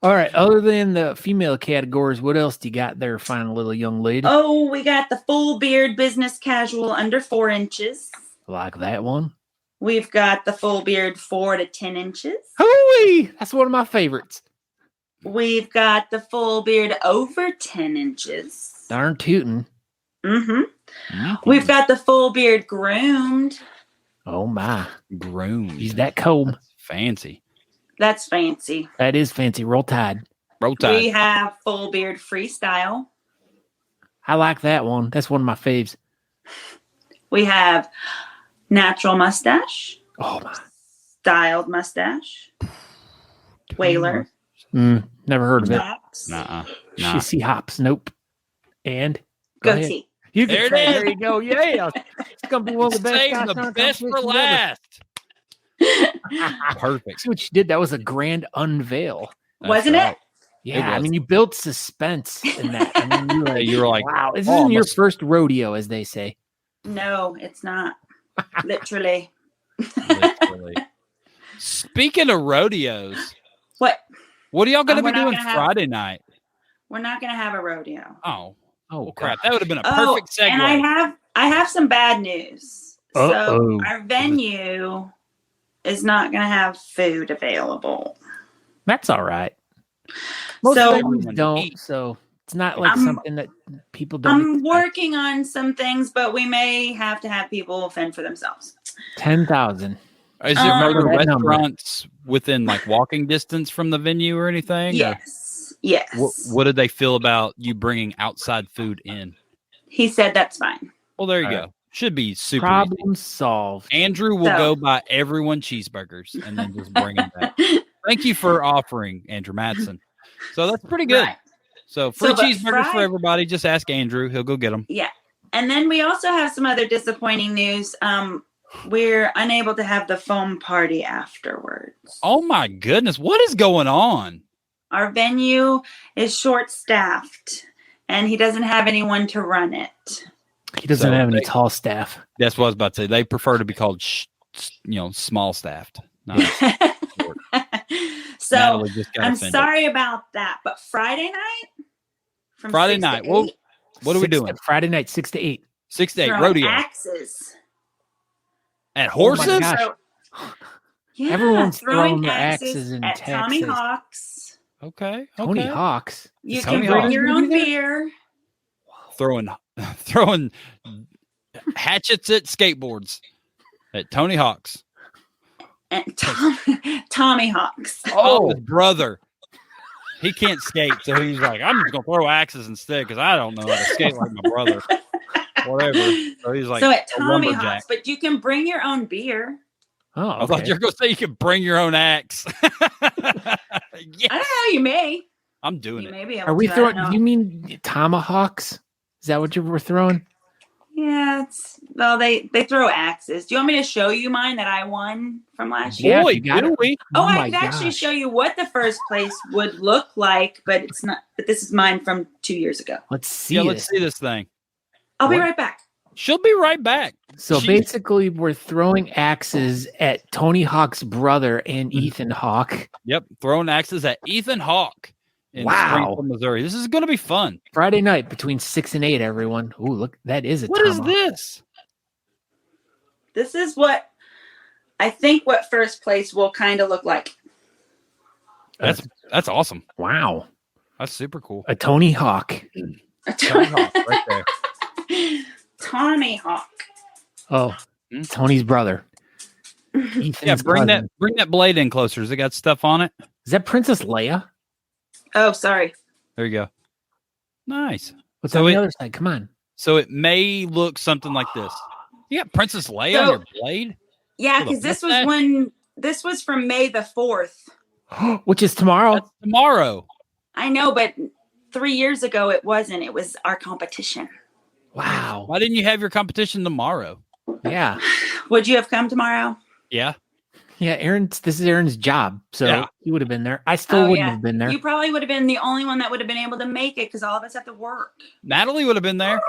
All right. Other than the female categories, what else do you got there, fine little young lady? Oh, we got the full beard business casual under 4 inches. Like that one. We've got the full beard 4 to 10 inches. Hooey! That's one of my favorites. We've got the full beard over 10 inches. Darn tootin'. Mm-hmm. We've got the full beard groomed. Oh, my. Groomed. Use that comb. Fancy. That's fancy. That is fancy. Roll Tide. Roll Tide. We have full beard freestyle. I like that one. That's one of my faves. We have natural mustache. Oh, my. Styled mustache. Whaler. Never heard of it. Hops. Nuh-uh. Shissy hops. Nope. And? Goatee. You There can it try. is. There you go. Yeah, it's gonna be one of the best. Save the gosh-darn best for competitions last. Perfect. See what you did? That was a grand unveil. Wasn't right. it? Yeah, was. I mean, you built suspense in that. I mean, you were like, wow, this oh, isn't I'm your a- first rodeo, as they say. No, it's not. Literally. Literally. Speaking of rodeos, What? what are y'all going to We're be not doing gonna have- Friday night? We're not going to have a rodeo. Oh, Oh, well, crap! God. That would have been a Oh, perfect segue. and I have some bad news. Uh-oh. So our venue is not going to have food available. That's all right. Most So- venues Everyone don't, eat. so it's not like I'm- something that people don't. I'm expect. working on some things, but we may have to have people fend for themselves. 10,000. Is there no Remember that number. restaurants within like walking distance from the venue or anything? Or Yes. Yes. what did they feel about you bringing outside food in? He said that's fine. Well, there you All go. Should be super easy. Problem solved. Andrew will So- go buy everyone cheeseburgers and then just bring them back. Thank you for offering, Andrew Madsen. So that's pretty good. Right. So free So, but cheeseburgers for Friday- everybody. Just ask Andrew. He'll go get them. Yeah. And then we also have some other disappointing news. We're unable to have the foam party afterwards. Oh my goodness. What is going on? Our venue is short staffed and he doesn't have anyone to run it. He doesn't So have any they- tall staff. That's what I was about to say. They prefer to be called, small staffed. Not So Natalie just got I'm offended. sorry about that. But Friday night? From Friday 6 to night. Well, 8, what are we doing? Friday night, 6 to 8. 6 to 8 throwing rodeo axes. at Oh my horses. gosh. So- yeah, Everyone's throwing their axes in at Tommy Texas. Hawk's. Okay. Tony okay. Hawks. You Is can Tony bring Hawk's your gonna be own there? beer. Throwing hatchets at skateboards at Tony Hawk's. And Tommy Hawk's. Oh, his brother. He can't skate, so he's like, I'm just gonna throw axes instead because I don't know how to skate like my brother. Whatever. So he's like, So at a Tommy lumberjack. Hawk's, but you can bring your own beer. Oh, I thought okay. you were gonna say you could bring your own axe. I Yes, don't know. You may. I'm doing You it. may be able Are we to, I throwing? don't Do know. you mean tomahawks? Is that what you were throwing? Yeah, they throw axes. Do you want me to show you mine that I won from last Yeah, year? if Boy, you got do it. we? Oh, my I could actually gosh. show you what the first place would look like, but it's not. But this is mine from 2 years ago. Let's see. Yeah, this. let's see this thing. I'll be What? right back. She'll be right back. So She- basically, we're throwing axes at Tony Hawk's brother and Mm-hmm. Ethan Hawk. Yep, throwing axes at Ethan Hawk in Wow. Springfield, Missouri. This is going to be fun. Friday night between 6 and 8. Everyone. Ooh, look, that is a What is tomahawk. this? This is what I think what first place will kind of look like. That's awesome. Wow, That's super cool. a Tony Hawk. Tony Hawk right there. Tommy Hawk. Oh, Hmm? Tony's brother. Ethan's Yeah, bring cousin. that blade in closer. Has it got stuff on it? Is that Princess Leia? Oh, sorry. There you go. Nice. What's So on the it- other side? Come on. So it may look something like this. You got Princess Leia on So- your blade? Yeah, Hold on, because this what's that? was this was from May the 4th. Which is tomorrow. That's tomorrow. I know, but 3 years ago it wasn't. It was our competition. Wow. Why didn't you have your competition tomorrow? Yeah. Would you have come tomorrow? Yeah. Yeah, this is Aaron's job. So Yeah. he would have been there. I still Oh, wouldn't yeah. have been there. You probably would have been the only one that would have been able to make it because all of us have to work. Natalie would have been there.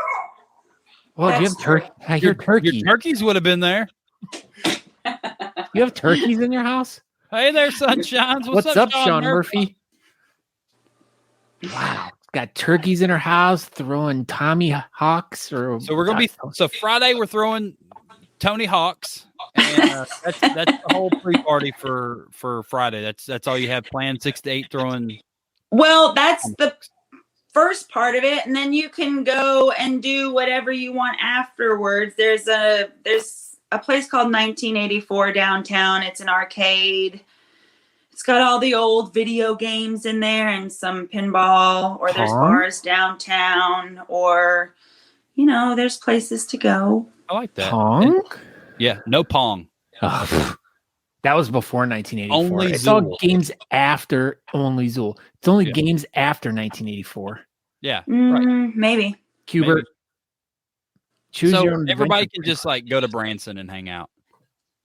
Well, do you have That's turkey? I hear turkey. Your turkeys would have been there. You have turkeys in your house? Hey there, sunshines. What's up, Sean Murphy? Wow. Got turkeys in her house, throwing Tommy Hawks or So we're gonna be Friday. We're throwing Tony Hawks. And, that's the whole pre-party for Friday. That's all you have planned. 6 to 8 throwing. Well, that's the first part of it, and then you can go and do whatever you want afterwards. There's a place called 1984 downtown. It's an arcade. It's got all the old video games in there and some pinball, or there's Pong? bars downtown, or there's places to go. I like that. Pong? Yeah, no pong. Oh, pff. That was before 1984. Only it's all Zool. games after only Zool. It's only Yeah. games after 1984. Yeah, right. Maybe. Cubert. Choose So your own everybody adventure. can just like go to Branson and hang out.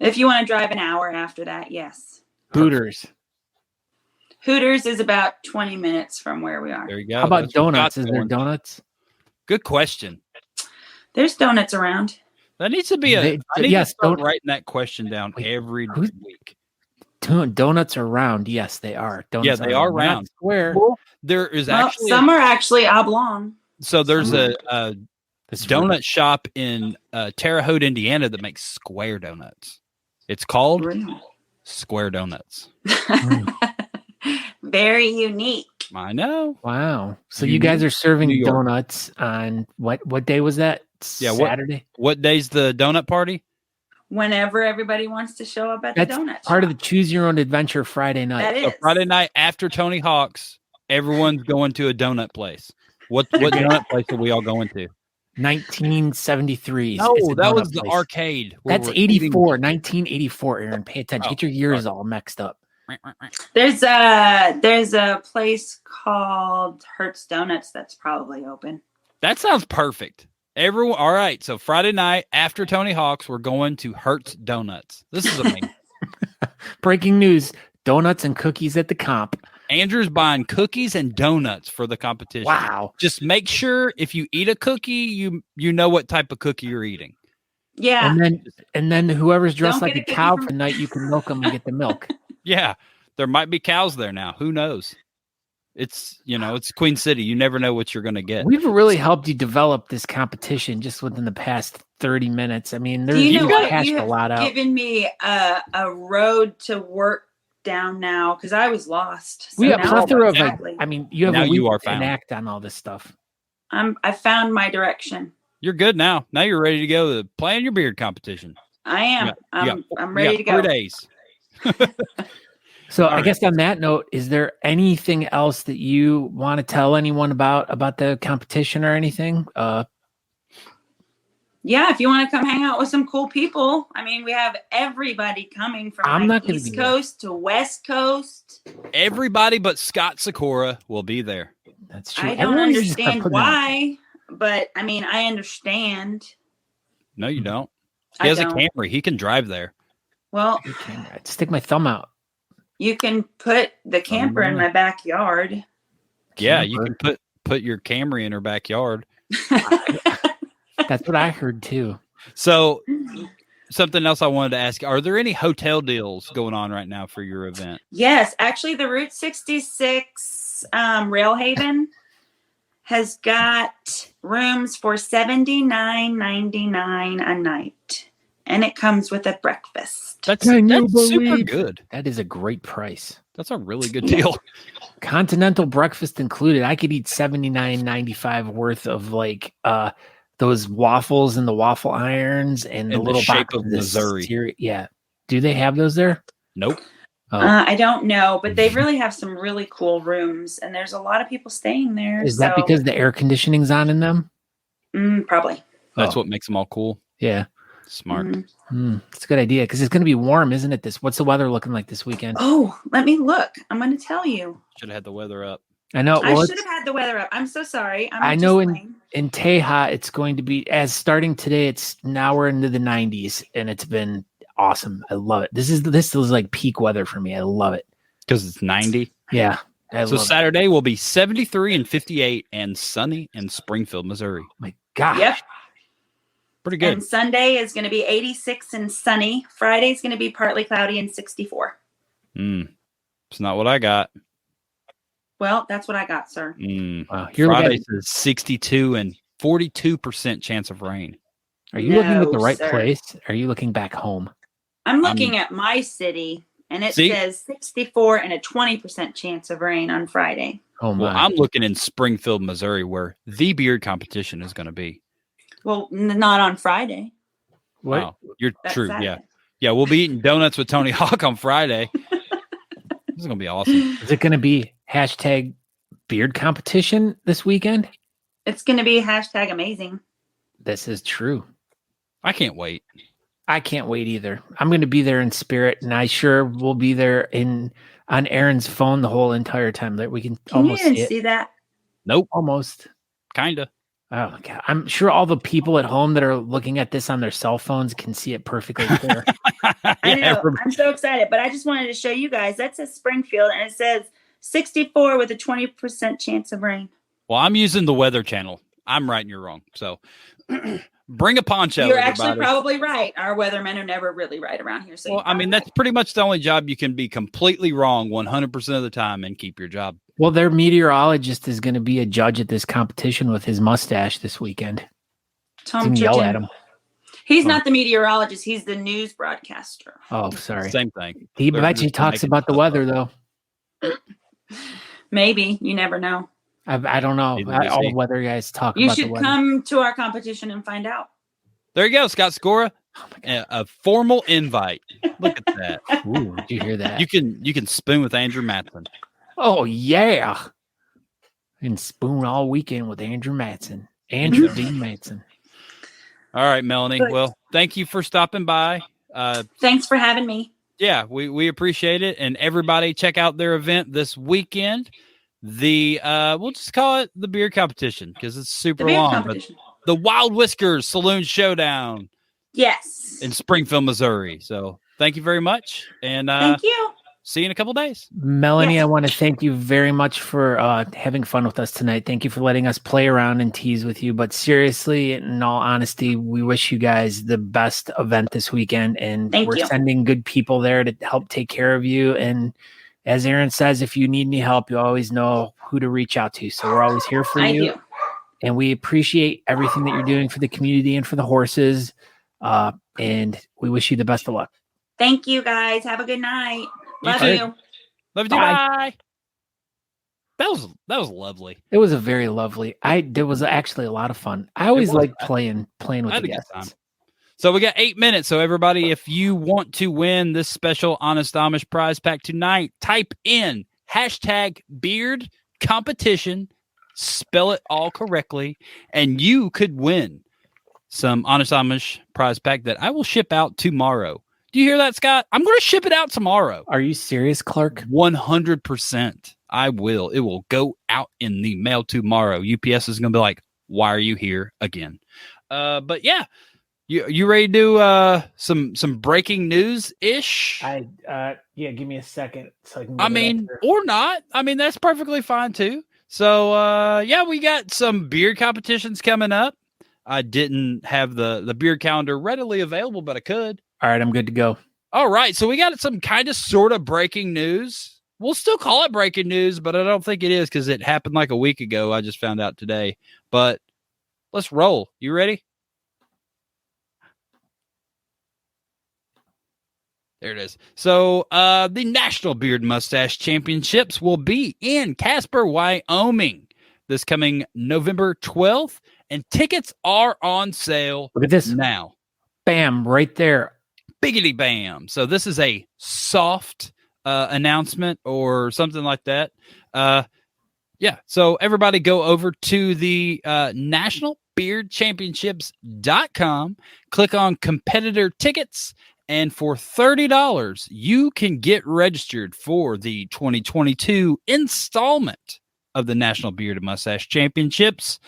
If you want to drive an hour after that, yes. Hooters. Hooters is about 20 minutes from where we are. There you go. How about That's what donuts? Scott's Is there doing. donuts? Good question. There's donuts around. That needs to be They- I need yes, to start don't- writing that question down Wait, every who's- week. Donuts are round. Yes, they are. Donuts they are They're not round. Square. There is Well, actually some are actually oblong. so there's a This is donut shop in Terre Haute, Indiana that makes square donuts. It's called Really? Square Donuts. Very unique. I know. Wow. So New you guys are serving New York. donuts on what day was that? Yeah, what- Saturday. What day's the donut party? Whenever everybody wants to show up at That's the donut part shop. of the Choose Your Own Adventure Friday night. That So is. Friday night after Tony Hawk's, everyone's going to a donut place. What donut place are we all going to? 1973. No, It's a that donut was the place. arcade. where That's we're eating- 1984. Aaron, pay attention. Oh, Get your years all mixed up. There's a place called Hertz Donuts that's probably open. That sounds perfect. Everyone, all right. So Friday night after Tony Hawk's, we're going to Hertz Donuts. This is amazing. Breaking news: donuts and cookies at the comp. Andrew's buying cookies and donuts for the competition. Wow. Just make sure if you eat a cookie, you know what type of cookie you're eating. Yeah. And then whoever's dressed Don't like get a a cookie cow from- for the night, you can milk them and get the milk. Yeah, there might be cows there now. Who knows? It's it's Queen City. You never know what you're going to get. We've really helped you develop this competition just within the past 30 minutes. I mean, there's Do you know what? hashed You a lot have out. given me a road to work down now because I was lost. So We have a now plethora of exactly. I mean, you have Now a you week are to found. enact on all this stuff. I found my direction. You're good now. Now you're ready to go to playing your beard competition. I am. You got- I'm you ready to got go. 4 days. So All I right. guess on that note, is there anything else that you want to tell anyone about the competition or anything? Yeah, if you want to come hang out with some cool people, I mean, we have everybody coming from I'm not gonna East be there. Coast to West Coast. Everybody but Scott Sykora will be there. That's true. I don't Everyone needs to start understand putting that- why, but I mean, I understand. No, you don't. I He has don't. a Camry. He can drive there. Well, Okay, I'd stick my thumb out. you can put the camper in my backyard. Yeah, you Camper. can put your Camry in her backyard. That's what I heard too. So something else I wanted to ask, are there any hotel deals going on right now for your event? Yes, actually, the Route 66 Railhaven has got rooms for $79.99 a night, and it comes with a breakfast. That's Can you super believe- good. That is a great price. That's a really good deal. Continental breakfast included. I could eat $79.95 worth of like those waffles and the waffle irons and the In the little shape box of the Missouri. Yeah. Do they have those there? Nope. Oh. I don't know, but they really have some really cool rooms, and there's a lot of people staying there. Is that so- because the air conditioning's on in them? Probably. That's Oh. what makes them all cool. Yeah. Smart. Mhm. It's a good idea because it's going to be warm, isn't it? What's the weather looking like this weekend? Oh, let me look. I'm going to tell you. Should have had the weather up. I know. I Well, should have had the weather up. I'm so sorry. I know in Teja, it's going to be as starting today. It's now we're into the 90s, and it's been awesome. I love it. This is like peak weather for me. I love it. Because it's 90. Yeah. I So love it. Saturday will be 73 and 58 and sunny in Springfield, Missouri. My gosh. Yep. Pretty good. And Sunday is going to be 86 and sunny. Friday is going to be partly cloudy and 64. It's not what I got. Well, that's what I got, sir. Wow. You're looking Friday at- says 62 and 42% chance of rain. are you looking at the No, right sir. place? Are you looking back home? I'm looking at my city, and it See? says 64 and a 20% chance of rain on Friday. Oh my. Well, I'm looking in Springfield, Missouri, where the beard competition is going to be. Well, not on Friday. what? Wow. You're That's true. Saturday. Yeah. Yeah. We'll be eating donuts with Tony Hawk on Friday. This is going to be awesome. Is it going to be hashtag beard competition this weekend? It's going to be hashtag amazing. This is true. I can't wait. I can't wait either. I'm going to be there in spirit, and I sure will be there on Aaron's phone the whole entire time. That we can Can you almost even see it. see that? Nope. Almost. Kind of. Oh my God. I'm sure all the people at home that are looking at this on their cell phones can see it perfectly clear. I know. I'm so excited, but I just wanted to show you guys. That says Springfield, and it says 64 with a 20% chance of rain. Well, I'm using the Weather Channel. I'm right and you're wrong. So bring a poncho. You're everybody. actually probably right. Our weathermen are never really right around here. So well, I mean, that's pretty much the only job you can be completely wrong 100% of the time and keep your job. Well, their meteorologist is going to be a judge at this competition with his mustache this weekend. Tom yell at him. He's not the meteorologist. He's the news broadcaster. Oh, sorry. Same thing. He actually talks about the weather, though. Maybe. You never know. I don't know. All weather guys talk about the weather. You should come to our competition and find out. There you go, Scott Sykora. Oh a formal invite. Look at that. Ooh, did you hear that? You can spoon with Andrew Matson. Oh yeah. And spoon all weekend with Andrew Matson. Andrew D. Matson. All right, Melanie. Well, thank you for stopping by. Thanks for having me. Yeah, we appreciate it. And everybody check out their event this weekend. We'll just call it the beard competition because it's super long. But the Wild Whiskers Saloon Showdown. Yes. In Springfield, Missouri. So thank you very much. And thank you. See you in a couple days. Melanie, yes. I want to thank you very much for having fun with us tonight. Thank you for letting us play around and tease with you. But seriously, in all honesty, we wish you guys the best event this weekend. And we're sending good people there to help take care of you. And as Aaron says, if you need any help, you always know who to reach out to. So we're always here for you. Do. And we appreciate everything that you're doing for the community and for the horses. And we wish you the best of luck. Thank you, guys. Have a good night. Love you. Love you. Bye. That was lovely. It was a very lovely. There was actually a lot of fun. I always like playing with the guests. So we got 8 minutes. So everybody, if you want to win this special Honest Amish prize pack tonight, type in #beard competition, spell it all correctly, and you could win some Honest Amish prize pack that I will ship out tomorrow. Do you hear that, Scott? I'm going to ship it out tomorrow. Are you serious, Clark? 100%. I will. It will go out in the mail tomorrow. UPS is going to be like, why are you here again? But yeah, you ready to do some breaking news ish? Yeah, give me a second so I can. Or not. I mean, that's perfectly fine too. So yeah, we got some beard competitions coming up. I didn't have the beard calendar readily available, but I could. All right, I'm good to go. All right, so we got some kind of sort of breaking news. We'll still call it breaking news, but I don't think it is because it happened like a week ago. I just found out today. But let's roll. You ready? There it is. So the National Beard Mustache Championships will be in Casper, Wyoming this coming November 12th, and tickets are on sale. Look at this now. Bam, right there. Biggity bam. So this is a soft announcement or something like that. Yeah. So everybody go over to the nationalbeardchampionships.com, click on competitor tickets, and for $30, you can get registered for the 2022 installment of the National Beard and Mustache Championships.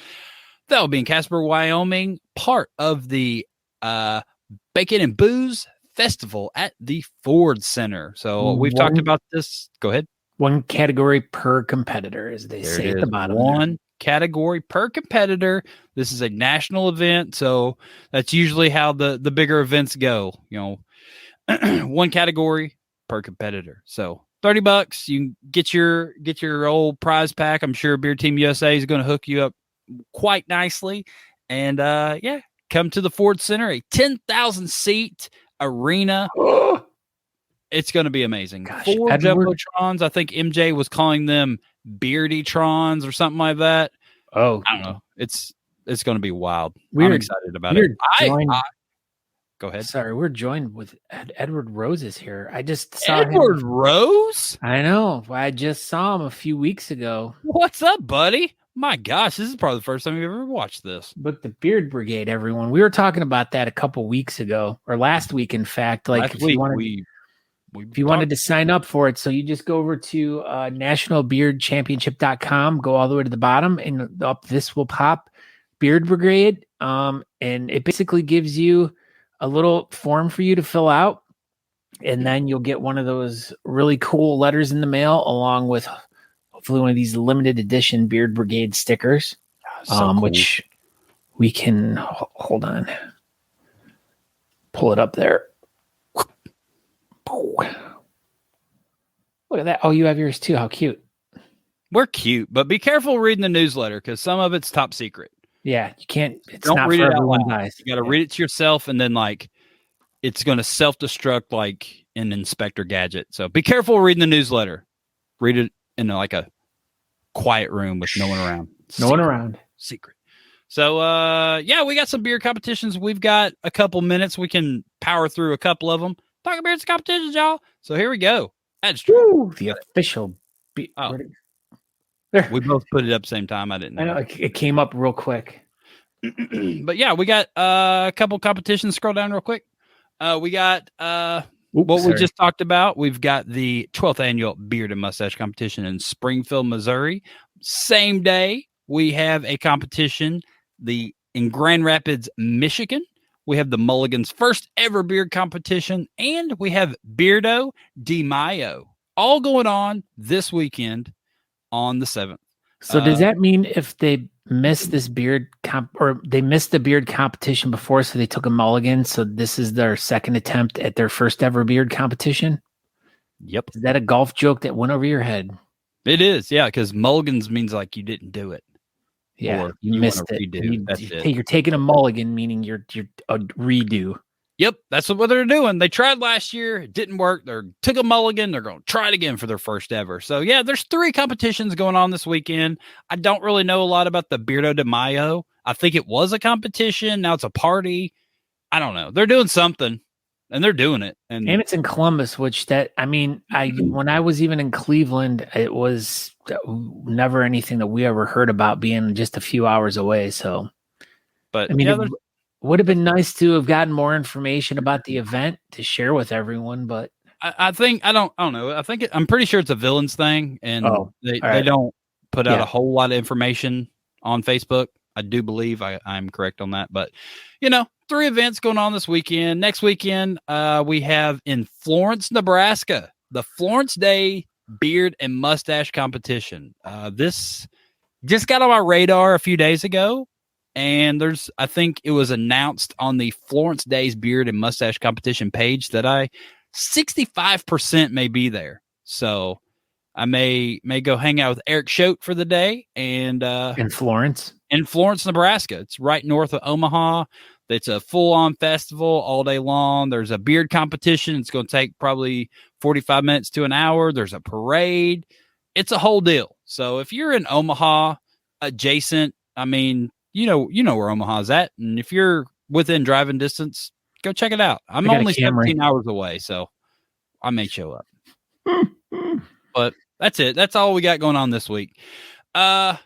That will be in Casper, Wyoming, part of the Bacon and Booze Festival at the Ford Center. So we've talked about this. Go ahead. One category per competitor, as they say at the bottom. One category per competitor. This is a national event, so that's usually how the bigger events go. You know, one category per competitor. So $30, you can get your old prize pack. I'm sure Beard Team USA is going to hook you up quite nicely. And yeah, come to the Ford Center, a 10,000 seat arena. It's going to be amazing. Gosh, 4 Jumbotrons. I think MJ was calling them Beardytrons or something like that. Oh, I don't know. It's going to be wild. I'm excited about it. Go ahead. Sorry, we're joined with Edward Rose is here. I just saw Edward Rose? I know. I just saw him a few weeks ago. What's up, buddy? My gosh, this is probably the first time you've ever watched this. But the Beard Brigade, everyone. We were talking about that a couple weeks ago, or last week, in fact. Like, if you wanted to sign up for it, so you just go over to nationalbeardchampionship.com, go all the way to the bottom, and up this will pop. Beard Brigade. And it basically gives you a little form for you to fill out. And then you'll get one of those really cool letters in the mail, along with hopefully one of these limited edition Beard Brigade stickers, Cool. which we can hold on, pull it up there. Look at that. Oh, you have yours too. How cute. We're cute, but be careful reading the newsletter because some of it's top secret. Yeah, you can't. It's Don't not read for it out everyone's loud. eyes. You got to read it to yourself, and then it's going to self-destruct like an Inspector Gadget. So be careful reading the newsletter. Read it in a quiet room with no one around. Secret. So we got some beard competitions. We've got a couple minutes. We can power through a couple of them. Talking beards competitions, y'all. So here we go. That's true. The official. There. We both put it up same time. I didn't know. I know it came up real quick. But yeah, we got a couple competitions. Scroll down real quick. We got we just talked about. We've got the 12th annual Beard and Mustache competition in Springfield, Missouri. Same day, we have a competition in Grand Rapids, Michigan. We have the Mulligan's first ever beard competition, and we have Beardo de Mayo, all going on this weekend on the 7th. So does that mean if they missed this beard or they missed the beard competition before, so they took a mulligan, so this is their second attempt at their first ever beard competition? Yep. Is that a golf joke that went over your head? It is, yeah, because mulligans means like you didn't do it. Yeah, or you missed it. You're taking a mulligan, meaning you're a redo. Yep, that's what they're doing. They tried last year. It didn't work. They took a mulligan. They're going to try it again for their first ever. So, yeah, there's 3 competitions going on this weekend. I don't really know a lot about the Beardo de Mayo. I think it was a competition. Now it's a party. I don't know. They're doing something, and they're doing it. And it's in Columbus, when I was even in Cleveland, it was never anything that we ever heard about being just a few hours away. So, but I mean, it would have been nice to have gotten more information about the event to share with everyone, but I think I don't know. I'm pretty sure it's a villains thing, and they don't put out a whole lot of information on Facebook. I do believe I'm correct on that, but 3 events going on this weekend. Next weekend, we have in Florence, Nebraska, the Florence Day Beard and Mustache Competition. This just got on my radar a few days ago. And I think it was announced on the Florence Days Beard and Mustache Competition page that 65% may be there. So I may go hang out with Eric Schote for the day. And in Florence, Nebraska. It's right north of Omaha. It's a full-on festival all day long. There's a beard competition. It's going to take probably 45 minutes to an hour. There's a parade. It's a whole deal. So if you're in Omaha adjacent, I mean, you know where Omaha's at, and if you're within driving distance, go check it out. I'm only 17 hours away, so I may show up. But that's it. That's all we got going on this week. Thank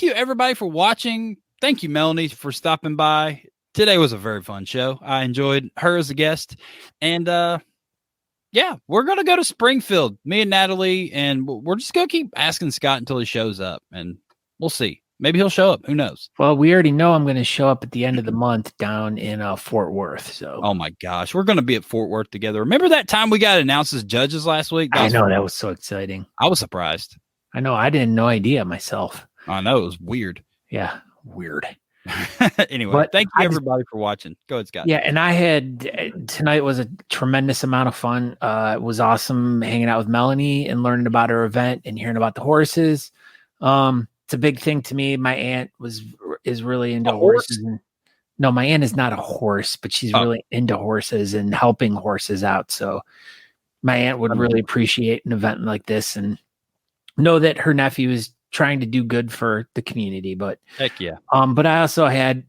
you everybody for watching. Thank you, Melanie, for stopping by. Today was a very fun show. I enjoyed her as a guest, and we're gonna go to Springfield, me and Natalie, and we're just gonna keep asking Scott until he shows up, and we'll see. Maybe he'll show up. Who knows? Well, we already know I'm going to show up at the end of the month down in Fort Worth. So, oh my gosh, we're going to be at Fort Worth together. Remember that time we got announced as judges last week? I know, that was so exciting. I was surprised. I know. I didn't no idea myself. I know, it was weird. Yeah, weird. Anyway, thank you everybody for watching. Go ahead, Scott. Yeah, and tonight was a tremendous amount of fun. It was awesome hanging out with Melanie and learning about her event and hearing about the horses. It's a big thing to me. My aunt is really into horses. No, my aunt is not a horse, but she's really into horses and helping horses out. So my aunt would really appreciate an event like this and know that her nephew is trying to do good for the community. But heck yeah. But I also had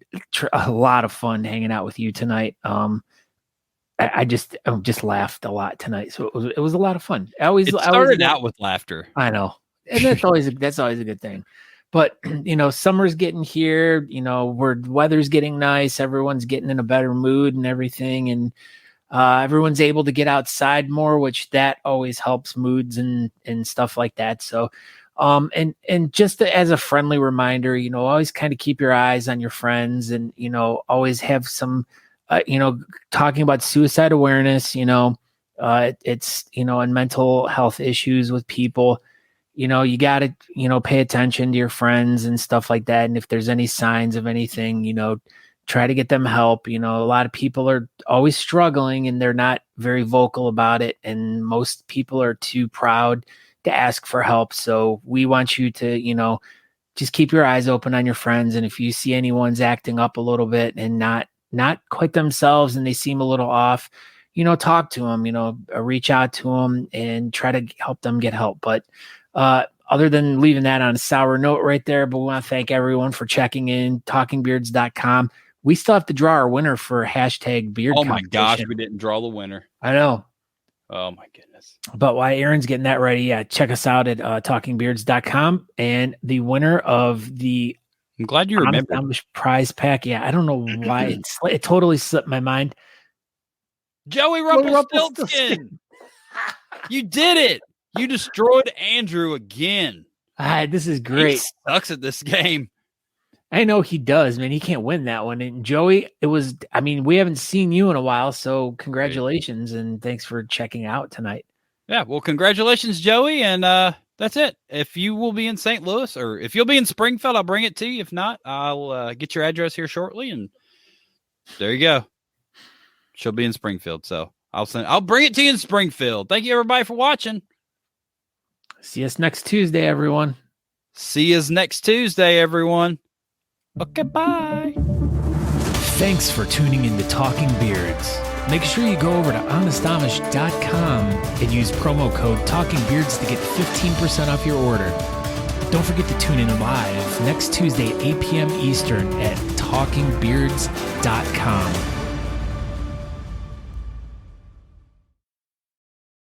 a lot of fun hanging out with you tonight. I just laughed a lot tonight. So it was a lot of fun. It started out with laughter. I know. And that's always a good thing. But, summer's getting here, weather's getting nice. Everyone's getting in a better mood and everything. And everyone's able to get outside more, which that always helps moods and stuff like that. So And just as a friendly reminder, always kind of keep your eyes on your friends, and always have some talking about suicide awareness, it's and mental health issues with people. You got to pay attention to your friends and stuff like that, and if there's any signs of anything, try to get them help. A lot of people are always struggling and they're not very vocal about it, and most people are too proud to ask for help. So we want you to just keep your eyes open on your friends, and if you see anyone's acting up a little bit and not quite themselves and they seem a little off, talk to them, reach out to them and try to help them get help. But other than leaving that on a sour note right there, but we want to thank everyone for checking in, talkingbeards.com. We still have to draw our winner for #beard. Oh my gosh, we didn't draw the winner. I know. Oh my goodness. But while Aaron's getting that ready, check us out at talkingbeards.com. And the winner of the I'm glad you remember prize pack. Yeah, I don't know why it totally slipped my mind. Joey Rumpelstiltskin. You did it. You destroyed Andrew again. This is great. He sucks at this game. I know he does, man. He can't win that one. And Joey, we haven't seen you in a while, so congratulations and thanks for checking out tonight. Yeah, well, congratulations, Joey, and that's it. If you will be in St. Louis, or if you'll be in Springfield, I'll bring it to you. If not, I'll get your address here shortly, and there you go. She'll be in Springfield, so I'll bring it to you in Springfield. Thank you, everybody, for watching. See us next Tuesday, everyone. See us next Tuesday, everyone. Okay, bye. Thanks for tuning in to Talking Beards. Make sure you go over to honestamish.com and use promo code TalkingBeards to get 15% off your order. Don't forget to tune in live next Tuesday at 8 p.m. Eastern at talkingbeards.com.